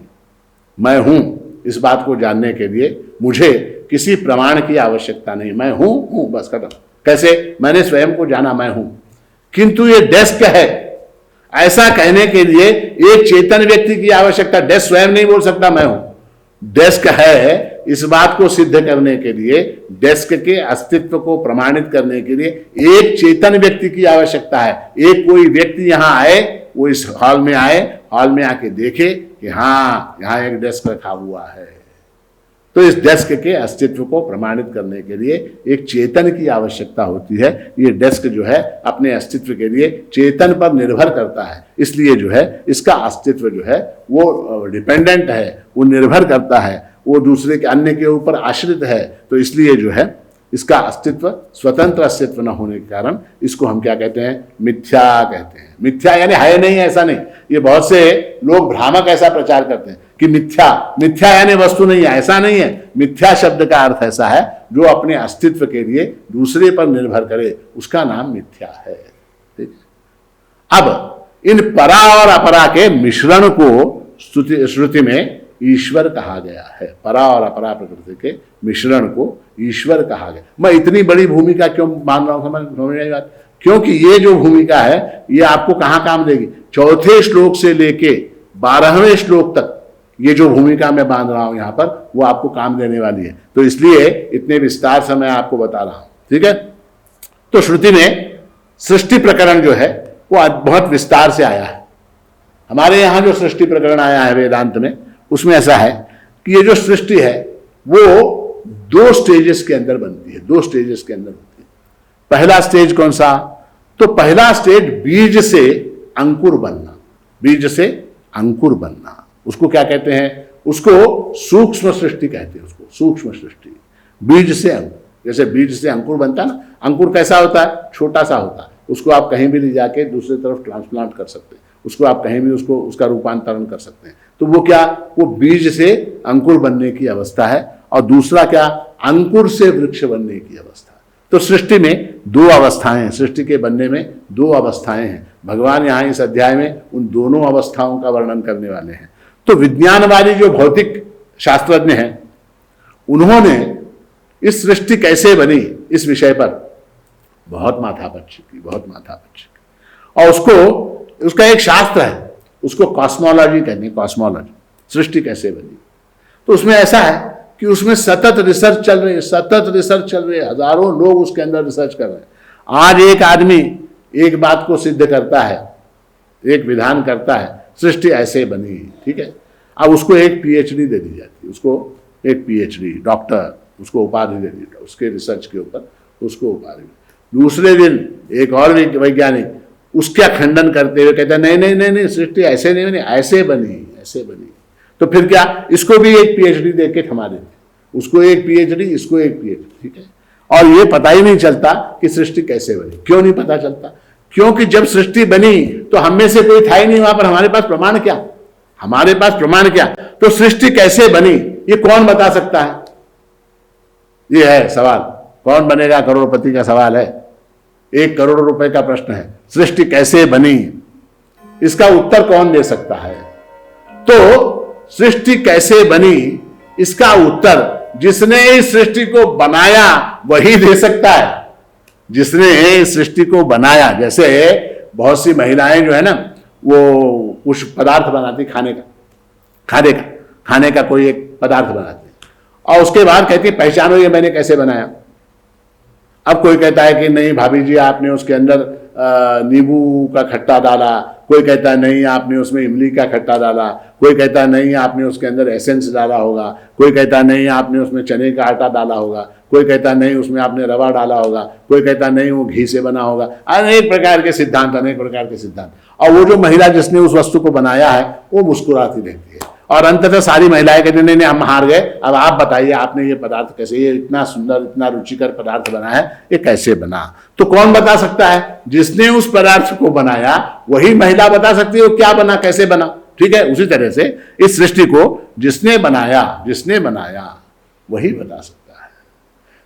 मैं हूं, इस बात को जानने के लिए मुझे किसी प्रमाण की आवश्यकता नहीं। मैं हूं, बस खत्म। कैसे? मैंने स्वयं को जाना, मैं हूं। किंतु ये डेस्क है, ऐसा कहने के लिए एक चेतन व्यक्ति की आवश्यकता। डेस्क स्वयं नहीं बोल सकता मैं हूं। डेस्क है, इस बात को सिद्ध करने के लिए, डेस्क के अस्तित्व को प्रमाणित करने के लिए एक चेतन व्यक्ति की आवश्यकता है। एक कोई व्यक्ति यहां आए, वो इस हॉल में आए, हॉल में आके देखे कि हाँ यहां एक डेस्क रखा हुआ है। तो इस डेस्क के अस्तित्व को प्रमाणित करने के लिए एक चेतन की आवश्यकता होती है। ये डेस्क जो है अपने अस्तित्व के लिए चेतन पर निर्भर करता है, इसलिए जो है इसका अस्तित्व जो है वो डिपेंडेंट है, वो निर्भर करता है, वो दूसरे के, अन्य के ऊपर आश्रित है। तो इसलिए जो है इसका अस्तित्व, स्वतंत्र अस्तित्व न होने के कारण इसको हम क्या कहते हैं? मिथ्या कहते हैं। मिथ्या यानी है नहीं, ऐसा नहीं। ये बहुत से लोग भ्रामक ऐसा प्रचार करते हैं कि मिथ्या, मिथ्या यानी वस्तु नहीं है, ऐसा नहीं है। मिथ्या शब्द का अर्थ ऐसा है जो अपने अस्तित्व के लिए दूसरे पर निर्भर करे, उसका नाम मिथ्या है। ठीक है? अब इन परा और अपरा के मिश्रण को श्रुति में ईश्वर कहा गया है। परा और अपरा प्रकृति के मिश्रण को ईश्वर कहा गया। मैं इतनी बड़ी भूमिका क्यों मान रहा हूं, समझ रही बात? क्योंकि ये जो भूमिका है ये आपको कहां काम देगी? 4थे श्लोक से लेके 12वें श्लोक तक ये जो भूमिका मैं बांध रहा हूं यहां पर, वो आपको काम देने वाली है। तो इसलिए इतने विस्तार से मैं आपको बता रहा हूं, ठीक है? तो श्रुति में सृष्टि प्रकरण जो है वो बहुत विस्तार से आया है। हमारे यहां जो सृष्टि प्रकरण आया है वेदांत में, उसमें ऐसा है कि ये जो सृष्टि है वो 2 स्टेजेस के अंदर बनती है, 2 स्टेजेस के अंदर होती है। पहला स्टेज कौन सा? तो पहला स्टेज बीज से अंकुर बनना, बीज से अंकुर बनना, उसको क्या कहते हैं? उसको सूक्ष्म सृष्टि कहते हैं, उसको सूक्ष्म सृष्टि। बीज से अंकुर, जैसे बीज से अंकुर बनता है ना, अंकुर कैसा होता है? छोटा सा होता है, उसको आप कहीं भी ले जाके दूसरी तरफ ट्रांसप्लांट कर सकते हैं, उसको आप कहीं भी उसका रूपांतरण कर सकते हैं। तो वो क्या? वो बीज से अंकुर बनने की अवस्था है। और दूसरा क्या? अंकुर से वृक्ष बनने की अवस्था। तो सृष्टि में 2 अवस्थाएं हैं, सृष्टि के बनने में 2 अवस्थाएं हैं। भगवान यहाँ इस अध्याय में उन दोनों अवस्थाओं का वर्णन करने वाले हैं। तो विज्ञानवादी जो भौतिक शास्त्रज्ञ हैं, उन्होंने इस सृष्टि कैसे बनी इस विषय पर बहुत माथापच्ची की, बहुत माथापच्ची की। और उसका एक शास्त्र है, उसको कॉस्मोलॉजी कहते हैं, कॉस्मोलॉजी, सृष्टि कैसे बनी। तो उसमें ऐसा है कि उसमें सतत रिसर्च चल रही है, सतत रिसर्च चल रही है, हजारों लोग उसके अंदर रिसर्च कर रहे हैं। आज एक आदमी एक बात को सिद्ध करता है, एक विधान करता है, सृष्टि ऐसे बनी, ठीक है। अब उसको एक पीएचडी दे दी जाती है, उसको एक पीएचडी, डॉक्टर, उसको उपाधि दे दी, उसके रिसर्च के ऊपर उसको उपाधि। दूसरे दिन एक और वैज्ञानिक उसका खंडन करते हुए कहता है नहीं नहीं नहीं नहीं, सृष्टि ऐसे नहीं बनी, ऐसे बनी, ऐसे बनी। तो फिर क्या, इसको भी एक पीएचडी दे के थमा देते, उसको एक पीएचडी, इसको एक पीएचडी, ठीक है। और ये पता ही नहीं चलता कि सृष्टि कैसे बनी। क्यों नहीं पता चलता? क्योंकि जब सृष्टि बनी तो हम में से कोई था ही नहीं वहां पर, हमारे पास प्रमाण क्या, हमारे पास प्रमाण क्या? तो सृष्टि कैसे बनी ये कौन बता सकता है? ये है सवाल, कौन बनेगा करोड़पति का सवाल है, 1 करोड़ रुपए का प्रश्न है, सृष्टि कैसे बनी, इसका उत्तर कौन दे सकता है? तो सृष्टि कैसे बनी इसका उत्तर जिसने इस सृष्टि को बनाया वही दे सकता है। जिसने इस सृष्टि को बनाया, जैसे बहुत सी महिलाएं जो है ना, वो कुछ पदार्थ बनाती खाने का कोई एक पदार्थ बनाती और उसके बाद कहती पहचानो ये मैंने कैसे बनाया। अब कोई कहता है कि नहीं भाभी जी आपने उसके अंदर नींबू का खट्टा डाला, कोई कहता है नहीं आपने उसमें इमली का खट्टा डाला, कोई कहता है नहीं आपने उसके अंदर एसेंस डाला होगा, कोई कहता है नहीं आपने उसमें चने का आटा डाला होगा, कोई कहता है नहीं उसमें आपने रवा डाला होगा, कोई कहता है नहीं वो घी से बना होगा। अनेक प्रकार के सिद्धांत। और वो जो महिला जिसने उस वस्तु को बनाया है वो मुस्कुराती रहती है और अंततः सारी महिलाएं कहती नहीं हम हार गए, अब आप बताइए आपने ये पदार्थ कैसे, ये इतना सुंदर इतना रुचिकर पदार्थ बना है, ये कैसे बना? तो कौन बता सकता है? जिसने उस पदार्थ को बनाया वही महिला बता सकती है वो क्या बना, कैसे बना। ठीक है, उसी तरह से इस सृष्टि को जिसने बनाया वही बता सकता है।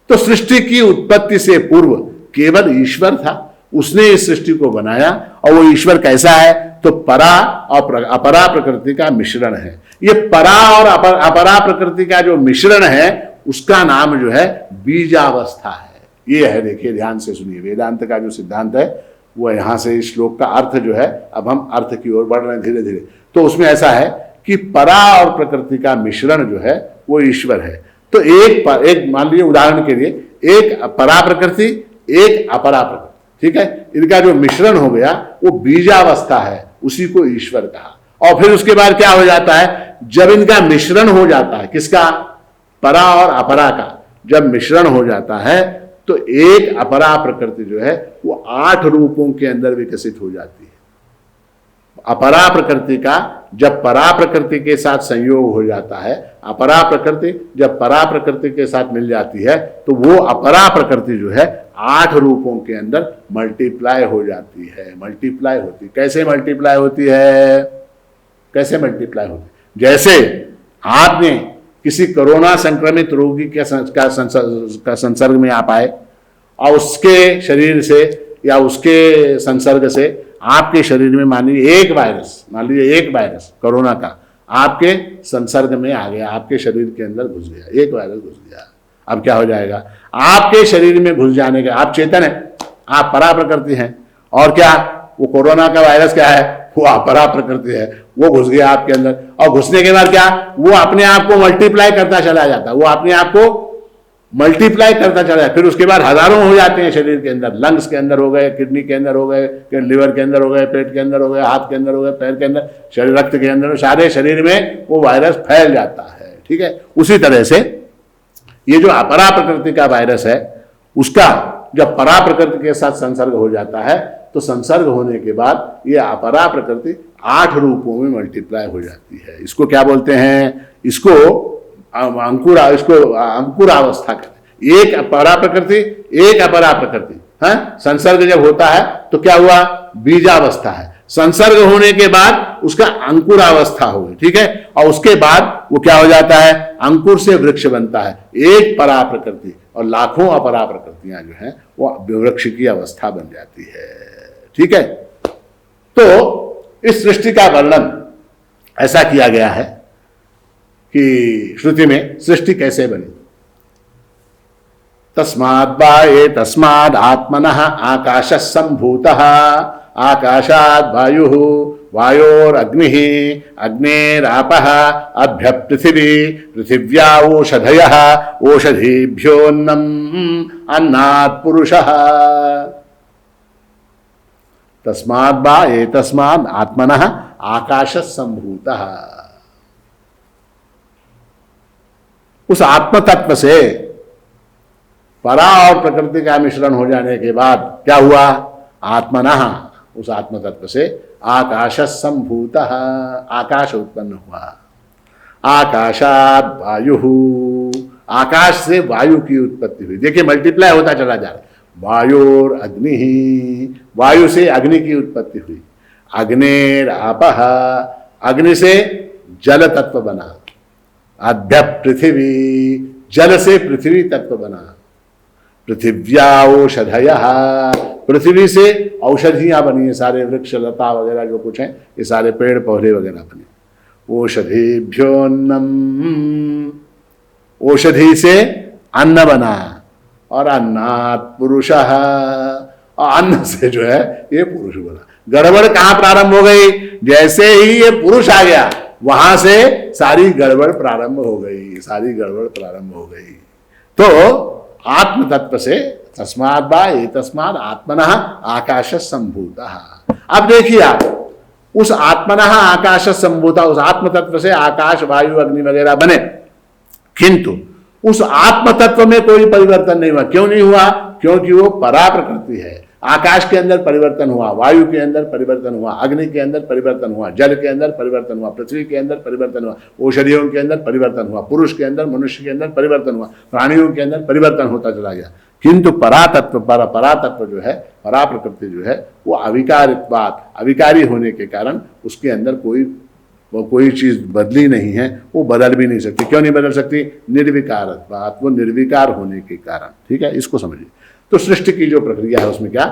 तो सृष्टि की उत्पत्ति से पूर्व केवल ईश्वर था, उसने इस सृष्टि को बनाया। और वो ईश्वर कैसा है? तो परा और अपरा प्रकृति का मिश्रण है। ये परा और अपरा प्रकृति का जो मिश्रण है उसका नाम जो है बीजावस्था है। ये है, देखिए ध्यान से सुनिए, वेदांत का जो सिद्धांत है वो यहां से इस श्लोक का अर्थ जो है, अब हम अर्थ की ओर बढ़ रहे हैं धीरे धीरे। तो उसमें ऐसा है कि परा और प्रकृति का मिश्रण जो है वो ईश्वर है। तो एक मान लीजिए उदाहरण के लिए, एक परा प्रकृति एक अपरा प्रकृति, ठीक है, इनका जो मिश्रण हो गया वो बीजावस्था है, उसी को ईश्वर कहा। और फिर उसके बाद क्या हो जाता है, जब इनका मिश्रण हो जाता है, किसका? परा और अपरा का जब मिश्रण हो जाता है तो एक अपरा प्रकृति जो है वो 8 रूपों के अंदर विकसित हो जाती है। अपरा प्रकृति का जब परा प्रकृति के साथ संयोग हो जाता है, अपरा प्रकृति जब परा प्रकृति के साथ मिल जाती है तो वो अपरा प्रकृति जो है 8 रूपों के अंदर मल्टीप्लाई हो जाती है। मल्टीप्लाई होती, कैसे मल्टीप्लाई होती है? कैसे मल्टीप्लाई होती? जैसे आपने किसी कोरोना संक्रमित रोगी के संसर्ग में आप आए और उसके शरीर से या उसके संसर्ग से आपके शरीर में मान लीजिए एक वायरस कोरोना का आपके संसर्ग में आ गया, आपके शरीर के अंदर घुस गया, एक वायरस घुस गया। अब क्या हो जाएगा? आपके शरीर में घुस जाने का, आप चेतन है, आप परा प्रकृति हैं, और क्या वो कोरोना का वायरस क्या है? वो अपरा प्रकृति है, वो घुस गया आपके अंदर। और घुसने के बाद क्या? वो अपने आप को मल्टीप्लाई करता चला जाता, वो अपने आप को मल्टीप्लाई करता चला जाता। फिर उसके बाद हजारों हो जाते हैं शरीर के अंदर, लंग्स के अंदर हो गए, किडनी के अंदर हो गए, लिवर के अंदर हो गए, पेट के अंदर हो गए, हाथ के अंदर हो गए, पैर के अंदर, शरीर रक्त के अंदर, सारे शरीर में वो वायरस फैल जाता है। ठीक है, उसी तरह से ये जो अपरा प्रकृति का वायरस है उसका जब परा प्रकृति के साथ संसर्ग हो जाता है तो संसर्ग होने के बाद ये अपरा प्रकृति 8 रूपों में मल्टीप्लाई हो जाती है। इसको क्या बोलते हैं? इसको अंकुरावस्था कहते हैं। एक परा प्रकृति एक अपरा प्रकृति, हाँ, संसर्ग जब होता है तो क्या हुआ? बीजावस्था है। संसर्ग होने के बाद उसका अंकुरावस्था हो गई, ठीक है, और उसके बाद वो क्या हो जाता है? अंकुर से वृक्ष बनता है। एक परा प्रकृति और लाखों अपरा प्रकृतियां जो हैं वो वृक्ष की अवस्था बन जाती है। ठीक है, तो इस सृष्टि का वर्णन ऐसा किया गया है कि श्रुति में सृष्टि कैसे बनी। तस्माद आत्मनः आकाशः सम्भूतः, आकाशात् वायुः, वायोरग्निः, अग्नेरापः, अभ्य पृथिवी, पृथिव्या ओषधयः, ओषधीभ्योऽन्नम्, अन्नात् पुरुषः। तस्माद् आत्मनः आकाशः सम्भूतः। उस आत्म तत्व से परा और प्रकृति का मिश्रण हो जाने के बाद क्या हुआ? आत्मनः, उस आत्म तत्व से आकाशः सम्भूतः, आकाश उत्पन्न हुआ। आकाशात् वायुः, आकाश से वायु की उत्पत्ति हुई। देखिए मल्टीप्लाई होता चला जा रहा है। वायोर अग्नि, वायु से अग्नि की उत्पत्ति हुई। अग्नेर आपः, अग्नि से जल तत्व बना। अभ्य पृथ्वी, जल से पृथ्वी तत्व बना। पृथिव्या औषधयः, पृथ्वी से औषधियां बनी है, सारे वृक्ष लता वगैरह जो कुछ है ये सारे पेड़ पौधे वगैरह बने। औषधिभ्योन्नम, औषधि से अन्न बना, और अन्नात् पुरुषः, और अन्न से जो है ये पुरुष बना। गड़बड़ कहां प्रारंभ हो गई? जैसे ही ये पुरुष आ गया वहां से सारी गड़बड़ प्रारंभ हो गई, सारी गड़बड़ प्रारंभ हो गई। तो आत्म तत्व से तस्मात् वा एतस्मात् आत्मनः आकाश संभूतः। अब देखिए आप, उस आत्मनः आकाश संभूतः, उस आत्म तत्व से आकाश वायु अग्नि वगैरह बने, किंतु उस आत्म तत्व में कोई परिवर्तन नहीं हुआ। क्यों नहीं हुआ? क्योंकि वो परा प्रकृति है। आकाश के अंदर परिवर्तन हुआ, वायु के अंदर परिवर्तन हुआ, अग्नि के अंदर परिवर्तन हुआ, जल के अंदर परिवर्तन हुआ, पृथ्वी के अंदर परिवर्तन हुआ, औषधियों के अंदर परिवर्तन हुआ, पुरुष के अंदर, मनुष्य के अंदर परिवर्तन हुआ, प्राणियों के अंदर परिवर्तन होता चला गया। किंतु परातत्व, परातत्व जो है, परा प्रकृति जो है, वो अविकारित्वात्, अविकारी होने के कारण उसके अंदर कोई चीज बदली नहीं है, वो बदल भी नहीं सकती। क्यों नहीं बदल सकती? निर्विकारत्वात्, वो निर्विकार होने के कारण। ठीक है, इसको समझिए। तो सृष्टि की जो प्रक्रिया है उसमें क्या,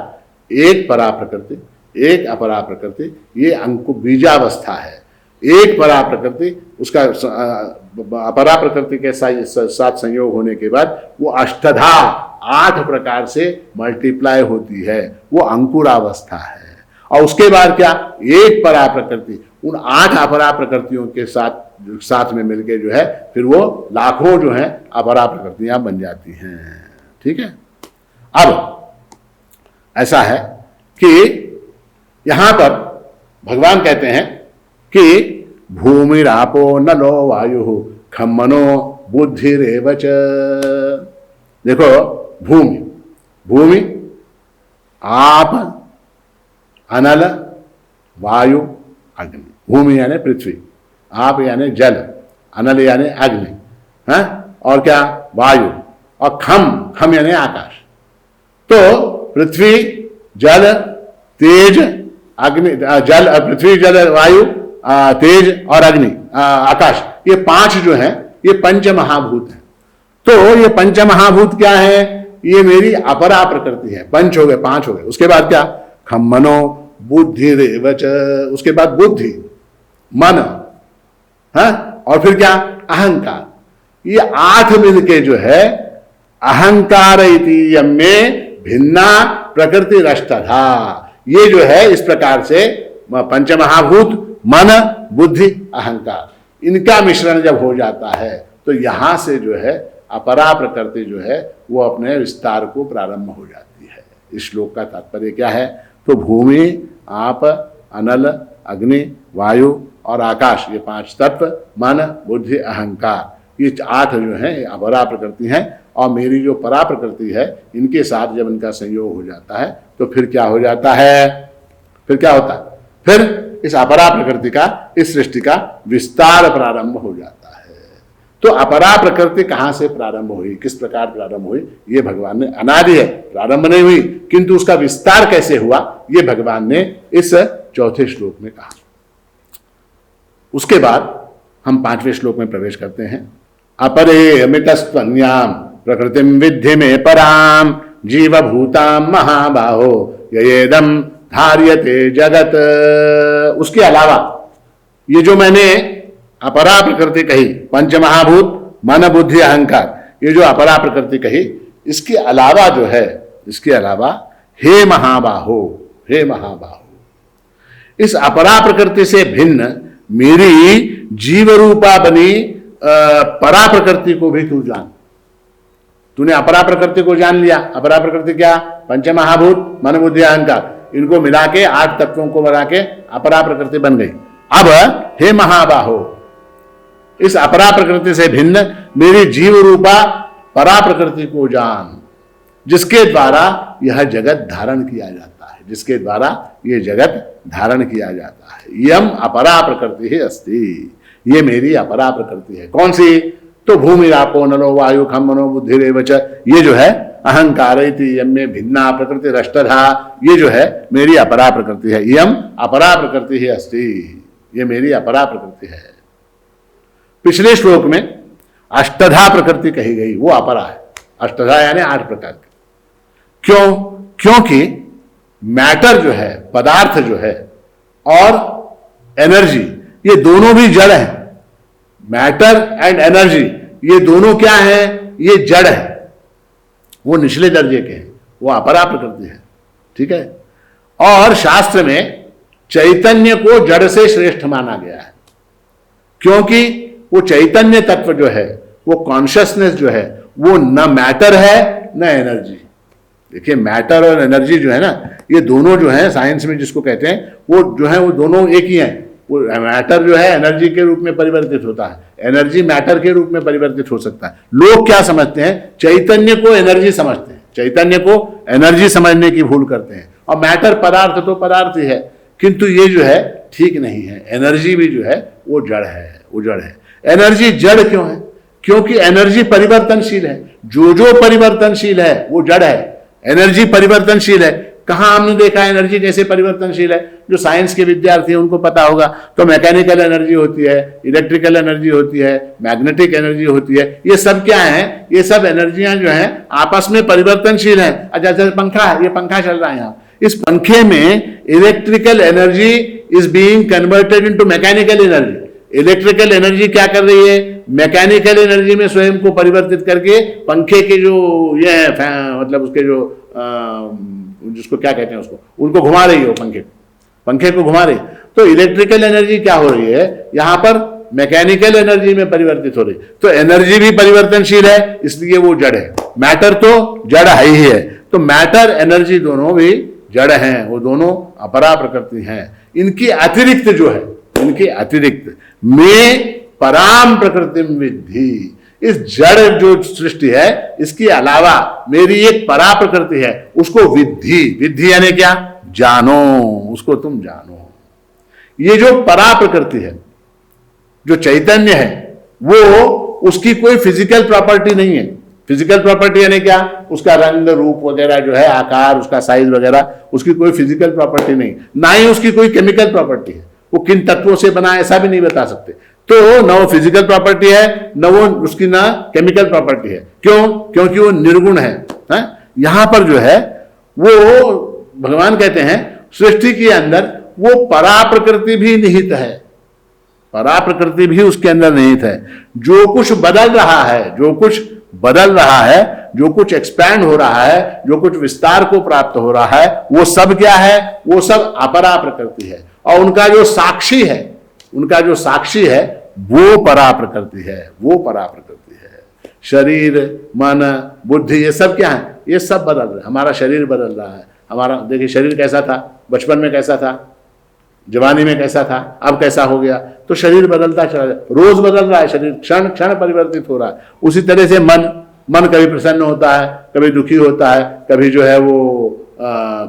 एक परा प्रकृति, एक अपरा प्रकृति, ये अंकु बीजावस्था है। एक परा प्रकृति, उसका अपरा प्रकृति के साथ संयोग होने के बाद वो अष्टधा, 8 प्रकार से मल्टीप्लाई होती है, वो अंकुरावस्था है। और उसके बाद क्या, एक परा प्रकृति उन 8 अपरा प्रकृतियों के साथ में मिलके जो है फिर वो लाखों जो है अपरा प्रकृतियां बन जाती हैं। ठीक है, अब ऐसा है कि यहां पर भगवान कहते हैं कि भूमिरापो नलो वायु खम मनो बुद्धिरेव च। देखो, भूमि, आप, अनल, वायु, अग्नि। भूमि यानी पृथ्वी, आप यानी जल, अनल यानी अग्नि, है, और क्या, वायु, और खम यानी आकाश। तो पृथ्वी, जल, तेज, अग्नि, जल, पृथ्वी, जल, वायु, तेज और अग्नि, आकाश, ये 5 जो है ये पंच महाभूत है। तो ये पंच महाभूत क्या है? ये मेरी अपरा प्रकृति है। पंच हो गए, 5 हो गए। उसके बाद क्या, खम मनो बुद्धि रेवच, उसके बाद बुद्धि, मन, है, और फिर क्या, अहंकार। ये 8 मिलके जो है अहंकार इति में भिन्ना प्रकृति रष्टधा, ये जो है इस प्रकार से पंचमहाभूत मन, बुद्धि, अहंकार, इनका मिश्रण जब हो जाता है तो यहां से जो है अपरा प्रकृति जो है वो अपने विस्तार को प्रारंभ हो जाती है। इस श्लोक का तात्पर्य क्या है? तो भूमि, आप, अनल, अग्नि, वायु और आकाश, ये 5 तत्व, मन, बुद्धि, अहंकार, ये 8 जो है अपरा प्रकृति हैं। और मेरी जो परा प्रकृति है, इनके साथ जब इनका संयोग हो जाता है तो फिर क्या हो जाता है? फिर क्या होता है? फिर इस अपरा प्रकृति का, इस सृष्टि का विस्तार प्रारंभ हो जाता है। तो अपरा प्रकृति कहां से प्रारंभ हुई, किस प्रकार प्रारंभ हुई, ये भगवान ने, अनादि है, प्रारंभ नहीं हुई, किंतु उसका विस्तार कैसे हुआ ये भगवान ने इस 4थे श्लोक में कहा। उसके बाद हम 5वें श्लोक में प्रवेश करते हैं। अपरे अमितस्त्वन्याम प्रकृतिम विद्धि में पराम जीवभूताम महाबाहो येदम धार्यते जगत। उसके अलावा ये जो मैंने अपरा प्रकृति कही, पंच महाभूत, मन, बुद्धि, अहंकार, ये जो अपरा प्रकृति कही, इसके अलावा जो है, इसके अलावा हे महाबाहो, हे महाबाहो, इस अपरा प्रकृति से भिन्न मेरी जीव रूपा बनी परा प्रकृति को भी तू जान। तूने अपरा प्रकृति को जान लिया। अपरा प्रकृति क्या? पंच महाभूत, मन, बुद्धि, अहंकार, इनको मिला के 8 तत्वों को बना के अपरा प्रकृति बन गई। अब हे महाबाहो, इस अपरा प्रकृति से भिन्न मेरी जीव रूपा परा प्रकृति को जान, जिसके द्वारा यह जगत धारण किया जाता है, जिसके द्वारा यह जगत धारण किया जाता है। यम अपरा प्रकृति ही अस्ति, ये मेरी अपरा प्रकृति है। कौन सी? तो भूमि, आपो, नलो, वायु, खम मनो बुद्धि रेवच, ये जो है अहंकार यम में भिन्ना प्रकृति रष्टधा, ये जो है मेरी अपरा प्रकृति है। यम अपरा प्रकृति ही अस्ति, ये मेरी अपरा प्रकृति है। पिछले श्लोक में अष्टधा प्रकृति कही गई, वो अपरा है। अष्टधा यानी 8 प्रकार की, क्यों? क्योंकि मैटर जो है, पदार्थ जो है, और एनर्जी, ये दोनों भी जड़ है। मैटर एंड एनर्जी ये दोनों क्या है? ये जड़ है। वो निचले दर्जे के हैं, वो अपरा प्रकृति है। ठीक है। और शास्त्र में चैतन्य को जड़ से श्रेष्ठ माना गया है, क्योंकि वो चैतन्य तत्व जो है, वो कॉन्शियसनेस जो है, वो न मैटर है न एनर्जी। देखिए, मैटर और एनर्जी जो है ना, ये दोनों जो है साइंस में जिसको कहते हैं, वो जो है वो दोनों एक ही हैं। वो मैटर जो है एनर्जी के रूप में परिवर्तित होता है, एनर्जी मैटर के रूप में परिवर्तित हो सकता है। लोग क्या समझते हैं? चैतन्य को एनर्जी समझते हैं, चैतन्य को एनर्जी समझने की भूल करते हैं, और मैटर पदार्थ तो पदार्थ ही है। किंतु ये जो है ठीक नहीं है। एनर्जी भी जो है वो जड़ है, वो जड़ है। एनर्जी जड़ क्यों है? क्योंकि एनर्जी परिवर्तनशील है। जो परिवर्तनशील है वो जड़ है। एनर्जी परिवर्तनशील है। कहां हमने देखा एनर्जी कैसे परिवर्तनशील है? जो साइंस के विद्यार्थी हैं उनको पता होगा। तो मैकेनिकल एनर्जी होती है, इलेक्ट्रिकल एनर्जी होती है, मैग्नेटिक एनर्जी होती है। ये सब क्या है? ये सब एनर्जियां जो हैं आपस में परिवर्तनशील हैं। जैसे पंखा है, ये पंखा चल रहा है यहाँ, इस पंखे में electrical energy is being converted into mechanical energy. Electrical energy क्या कर रही है? मैकेनिकल एनर्जी में स्वयं को परिवर्तित करके पंखे के जो ये है, मतलब उसके जो जिसको क्या कहते हैं उसको, उनको घुमा रही है, वो पंखे को घुमा रही है। तो इलेक्ट्रिकल एनर्जी क्या हो रही है? यहां पर मैकेनिकल एनर्जी में परिवर्तित हो रही है। तो एनर्जी भी परिवर्तनशील है, इसलिए वो जड़ है। मैटर तो जड़ है ही है। तो मैटर एनर्जी दोनों भी जड़ हैं, वो दोनों अपरा प्रकृति हैं। इनकी अतिरिक्त जो है, इनके अतिरिक्त में पराम प्रकृति विद्धि, इस जड़ जो सृष्टि है इसके अलावा मेरी एक परा प्रकृति है, उसको विद्धि। विद्धि यानी क्या? जानो, उसको तुम जानो। ये जो परा प्रकृति है, जो चैतन्य है, वो उसकी कोई फिजिकल प्रॉपर्टी नहीं है। फिजिकल प्रॉपर्टी यानी क्या? उसका रंग रूप वगैरह जो है, आकार, उसका साइज वगैरह, उसकी कोई फिजिकल प्रॉपर्टी नहीं, ना ही उसकी कोई केमिकल प्रॉपर्टी है। वो किन तत्वों से बना है ऐसा भी नहीं बता सकते। तो न वो फिजिकल प्रॉपर्टी है, न वो उसकी ना केमिकल प्रॉपर्टी है। क्यों? क्योंकि वो निर्गुण है। यहां पर जो है वो भगवान कहते हैं सृष्टि के अंदर वो परा प्रकृति भी निहित है। परा प्रकृति भी उसके अंदर निहित है। जो कुछ बदल रहा है, जो कुछ बदल रहा है, जो कुछ एक्सपैंड हो रहा है, जो कुछ विस्तार को प्राप्त हो रहा है, वो सब क्या है? वो सब अपरा प्रकृति है। और उनका जो साक्षी है, उनका जो साक्षी है वो परा प्रकृति है, वो परा प्रकृति है। शरीर, मन, बुद्धि, ये सब क्या है? ये सब बदल रहा है। हमारा शरीर बदल रहा है। हमारा देखिए शरीर कैसा था, बचपन में कैसा था, जवानी में कैसा था, अब कैसा हो गया। तो शरीर बदलता चला जाए, रोज बदल रहा है शरीर, क्षण क्षण परिवर्तित हो रहा है। उसी तरह से मन कभी प्रसन्न होता है, कभी दुखी होता है, कभी जो है वो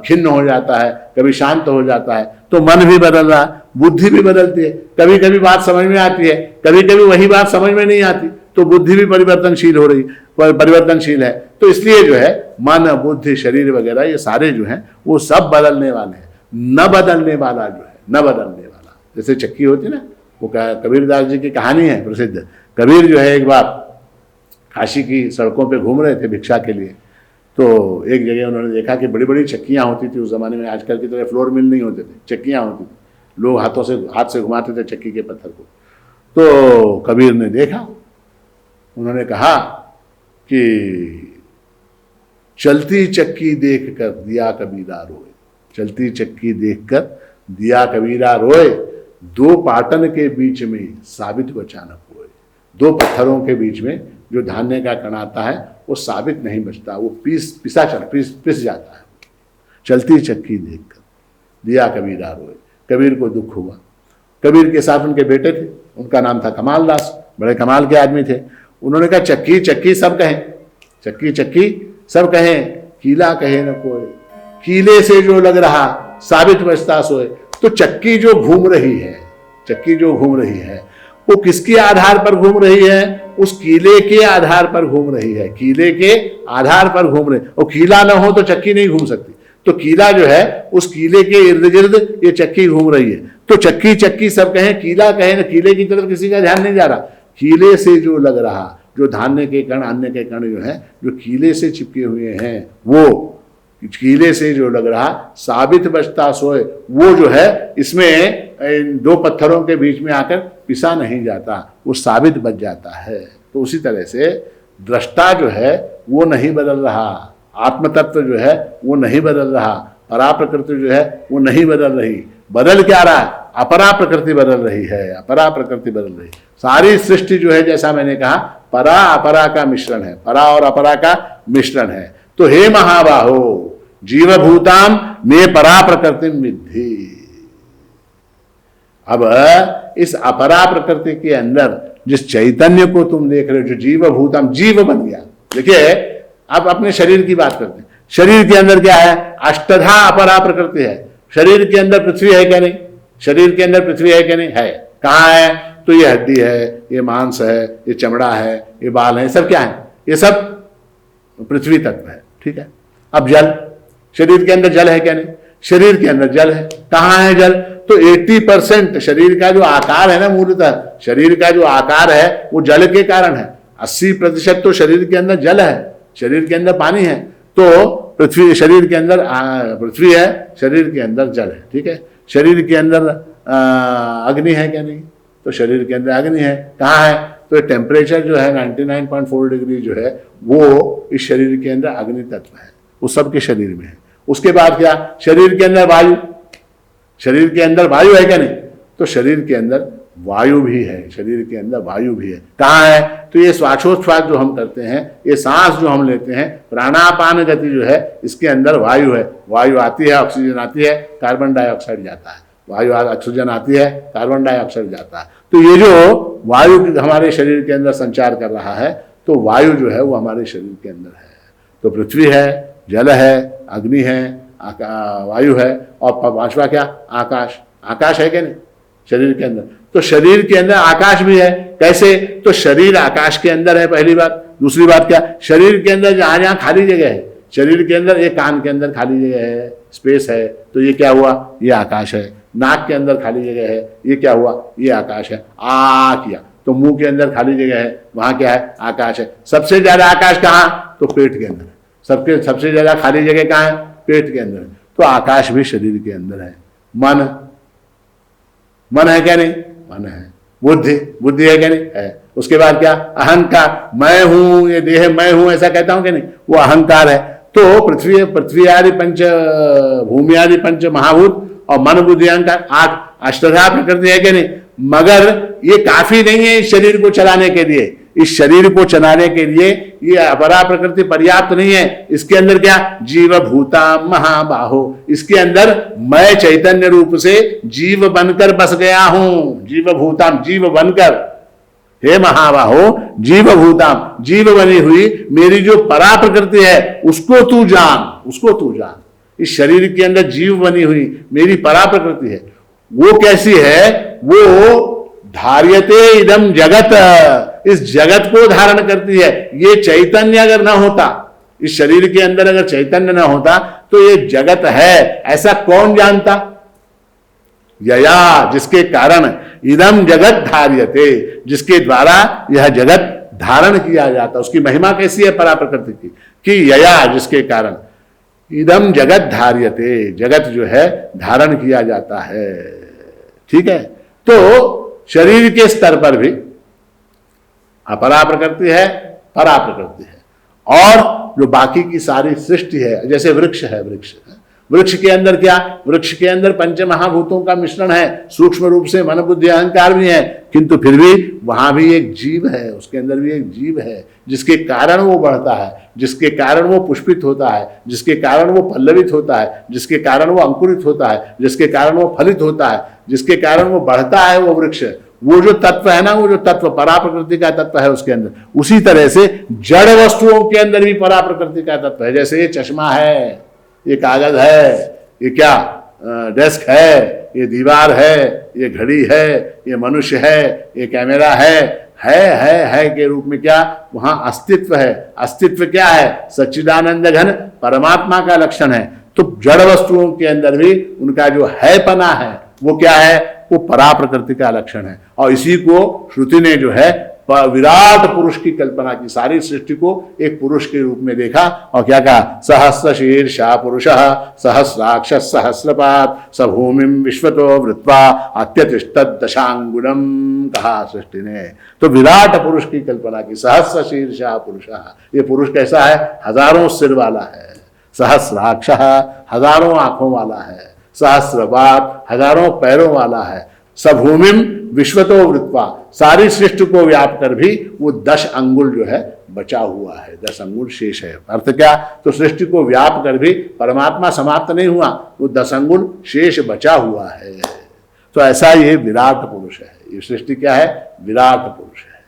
खिन्न हो जाता है, कभी शांत हो जाता है। तो मन भी बदल रहा है, बुद्धि भी बदलती है। कभी कभी बात समझ में आती है, कभी कभी वही बात समझ में नहीं आती। तो बुद्धि भी परिवर्तनशील हो रही, परिवर्तनशील है। तो इसलिए जो है मन, बुद्धि, शरीर वगैरह ये सारे जो हैं वो सब बदलने वाले हैं। न बदलने वाला जो है, न बदलने वाला, जैसे चक्की होती है ना, वो कबीरदास जी की कहानी है प्रसिद्ध। कबीर जो है एक बार काशी की सड़कों पे घूम रहे थे भिक्षा के लिए। तो एक जगह उन्होंने देखा कि बड़ी बड़ी चक्कियाँ होती थी उस जमाने में। आजकल की तरह फ्लोर मिल नहीं होते थे, चक्कियाँ होती थी। लोग हाथ से घुमाते थे चक्की के पत्थर को। तो कबीर ने देखा, उन्होंने कहा कि चलती चक्की देख कर दिया कबीरा रोए, चलती चक्की देख कर दिया कबीरा रोए, दो पाटन के बीच में साबित अचानक हुए। दो पत्थरों के बीच में जो धान्य का कण आता है वो साबित नहीं बचता, वो पिस जाता है। चलती चक्की देखकर दिया कबीरा रोए। कबीर को दुख हुआ। कबीर के साथ उनके बेटे थे, उनका नाम था कमाल दास, बड़े कमाल के आदमी थे। उन्होंने कहा चक्की चक्की सब कहें, चक्की चक्की सब कहें, कीला कहे न कोई, कीले से जो लग रहा साबित बचता सोए। तो चक्की जो घूम रही है, चक्की जो घूम रही है वो किसके आधार पर घूम रही है? उस कीले के आधार पर घूम रही है, कीले के आधार पर घूम रही। और कीला ना हो तो चक्की नहीं घूम सकती। तो कीला जो है उस कीले के इर्द गिर्द ये चक्की घूम रही है। तो चक्की चक्की सब कहें, कीला कहें न, कीले की तरफ किसी का ध्यान नहीं जा रहा। कीले से जो लग रहा, जो धान्य के कण, अन्य के कण जो है, जो कीले से चिपके हुए हैं, वो कीले से जो लग रहा साबित बचता सोए, वो जो है इसमें दो पत्थरों के बीच में आकर पिसा नहीं जाता, वो साबित बच जाता है। तो उसी तरह से दृष्टा जो है वो नहीं बदल रहा, आत्म तत्व जो है वो नहीं बदल रहा, परा प्रकृति जो है वो नहीं बदल रही। बदल क्या रहा है? अपरा प्रकृति बदल रही है, अपरा प्रकृति बदल रही। सारी सृष्टि जो है, जैसा मैंने कहा, परा अपरा का मिश्रण है, परा और अपरा का मिश्रण है। तो हे महाबाहो जीवभूताम में परा प्रकृति विद्धि। अब इस अपरा प्रकृति के अंदर जिस चैतन्य को तुम देख रहे हो, जो जीवभूतम, जीव बन गया। देखिए अब अपने शरीर की बात करते हैं। शरीर के अंदर क्या है? अष्टधा अपरा प्रकृति है। शरीर के अंदर पृथ्वी है क्या नहीं? शरीर के अंदर पृथ्वी है क्या नहीं? है। कहाँ है? तो ये हड्डी है, ये मांस है, ये चमड़ा है, ये बाल है, सब क्या है? ये सब पृथ्वी तत्व है। ठीक है। अब जल, शरीर के अंदर जल है क्या नहीं? शरीर के अंदर जल है। कहाँ है जल? तो 80% शरीर का जो आकार है ना, मूलतः शरीर का जो आकार है वो जल के कारण है। 80% तो शरीर के अंदर जल है, शरीर के अंदर पानी है। तो पृथ्वी, शरीर के अंदर पृथ्वी है, शरीर के अंदर जल है। ठीक है। शरीर के अंदर अग्नि है क्या नहीं? तो शरीर के अंदर अग्नि है। कहाँ है? तो टेम्परेचर जो है 99.4 डिग्री जो है वो इस शरीर के अंदर अग्नि तत्व है, वो सबके शरीर में है। उसके बाद क्या? शरीर के अंदर वायु, शरीर के अंदर वायु है क्या नहीं? तो शरीर के अंदर वायु भी है, शरीर के अंदर वायु भी है। कहाँ है? तो ये श्वासोच्छ्वास जो हम करते हैं, ये सांस जो हम लेते हैं, प्राणापान गति जो है, इसके अंदर वायु है। वायु आती है, ऑक्सीजन आती है, कार्बन डाइऑक्साइड जाता है। वायु ऑक्सीजन आती है, कार्बन डाइऑक्साइड जाता है। तो ये जो वायु हमारे शरीर के अंदर संचार कर रहा है, तो वायु जो है वो हमारे शरीर के अंदर है। तो पृथ्वी है, जल है, अग्नि है, वायु है, और पांचवा क्या? आकाश। आकाश है क्या नहीं शरीर के अंदर? तो शरीर के अंदर आकाश भी है। कैसे? तो शरीर आकाश के अंदर है, पहली बात। दूसरी बात क्या? शरीर के अंदर जहां जहां खाली जगह है, शरीर के अंदर, एक कान के अंदर खाली जगह है, स्पेस है, तो ये क्या हुआ? ये आकाश है। नाक के अंदर खाली जगह है, ये क्या हुआ? ये आकाश है। आ किया तो मुंह के अंदर खाली जगह है, वहां क्या है? आकाश है। सबसे ज्यादा आकाश कहाँ? तो पेट के अंदर। सबसे ज्यादा खाली जगह कहाँ है? पेट के अंदर। तो आकाश भी शरीर के अंदर है। मन, मन है क्या नहीं? मन है। बुद्धि, बुद्धि है क्या नहीं? है। उसके बाद क्या? अहंकार, मैं हूं, ये देह मैं हूं, ऐसा कहता हूं क्या नहीं? वो अहंकार है। तो पृथ्वी आदि पंच, भूमि आदि पंच महाभूत और मन बुद्धि अहंकार, 8 अष्टधा प्रकृति है क्या नहीं? मगर ये काफी नहीं है इस शरीर को चलाने के लिए। इस शरीर को चलाने के लिए ये अपरा प्रकृति पर्याप्त नहीं है। इसके अंदर क्या? जीव भूता महाबाहो, इसके अंदर मैं चैतन्य रूप से जीव बनकर बस गया हूं। जीव भूताम, जीव बनकर। हे महाबाहो जीव भूताम, जीव बनी हुई मेरी जो परा प्रकृति है उसको तू जान, उसको तू जान। इस शरीर के अंदर जीव बनी हुई मेरी परा प्रकृति है, वो कैसी है? वो धार्यते इदम जगत, इस जगत को धारण करती है। ये चैतन्य अगर ना होता, इस शरीर के अंदर अगर चैतन्य ना होता, तो ये जगत है ऐसा कौन जानता? यया, जिसके कारण, इदम जगत धार्यते, जिसके द्वारा यह जगत धारण किया जाता। उसकी महिमा कैसी है परा प्रकृति की? कि यया, जिसके कारण, इदम जगत धार्यते, जगत जो है धारण किया जाता है। ठीक है। तो शरीर के स्तर पर भी अपरा प्रकृति है, परा प्रकृति है। और जो बाकी की सारी सृष्टि है, जैसे वृक्ष है, वृक्ष के अंदर क्या? वृक्ष के अंदर पंच महाभूतों का मिश्रण है, सूक्ष्म रूप से मन बुद्धि अहंकार भी है, किंतु फिर भी वहां भी एक जीव है, उसके अंदर भी एक जीव है, जिसके कारण वो बढ़ता है, जिसके कारण वो पुष्पित होता है, जिसके कारण वो पल्लवित होता है, जिसके कारण वो अंकुरित होता है, जिसके कारण वो फलित होता है, जिसके कारण वो बढ़ता है, वो वृक्ष। वो जो तत्व है ना, वो जो तत्व परा प्रकृति का तत्व है उसके अंदर, उसी तरह से जड़ वस्तुओं के अंदर भी परा प्रकृति का तत्व है। जैसे ये चश्मा है, ये कागज है, ये क्या डेस्क है, ये दीवार है, ये घड़ी है, ये मनुष्य है, ये कैमरा है के रूप में क्या वहां अस्तित्व है। अस्तित्व क्या है? सच्चिदानंद घन परमात्मा का लक्षण है। तो जड़ वस्तुओं के अंदर भी उनका जो है पना है वो क्या है? वो परा प्रकृति का लक्षण है। और इसी को श्रुति ने जो है विराट पुरुष की कल्पना की, सारी सृष्टि को एक पुरुष के रूप में देखा और क्या कहा, सहस्र शीर्षा पुरुषः सहस्राक्ष सहस्रपाद स भूमिम विश्वतो वृत्वा अत्यतिष्ठत दशांगुलम, कहा सृष्टि ने। तो विराट पुरुष की कल्पना की, सहस्र शीर्षा पुरुषः, ये पुरुष कैसा है, हजारों सिर वाला है, सहस्राक्ष हजारों आंखों वाला है, सहस्रपाद हजारों पैरों वाला है, सभूमिम विश्वतो वृत्वा, सारी सृष्टि को व्याप कर भी वो 10 अंगुल जो है बचा हुआ है, 10 अंगुल शेष है। अर्थ क्या, तो सृष्टि को व्याप कर भी परमात्मा समाप्त नहीं हुआ, वो 10 अंगुल शेष बचा हुआ है। तो ऐसा ये विराट पुरुष है, ये सृष्टि क्या है, विराट पुरुष है,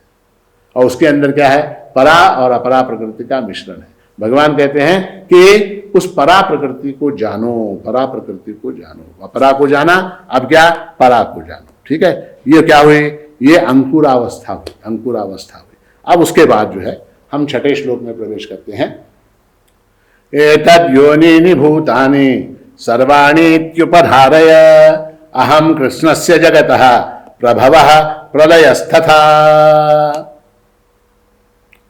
और उसके अंदर क्या है, परा और अपरा प्रकृति का मिश्रण है। भगवान कहते हैं कि उस परा प्रकृति को जानो, परा प्रकृति को जानो, अपरा को जाना, अब क्या, परा को जानो। ठीक है, ये क्या हुई, ये अंकुरावस्था हुई, अंकुरावस्था हुई। अब उसके बाद जो है हम 6ठे श्लोक में प्रवेश करते हैं। एतद् योनीनि भूतानि सर्वाणीत्युपधारय अहम कृष्णस्य जगतः प्रभवः प्रलयस्तथा।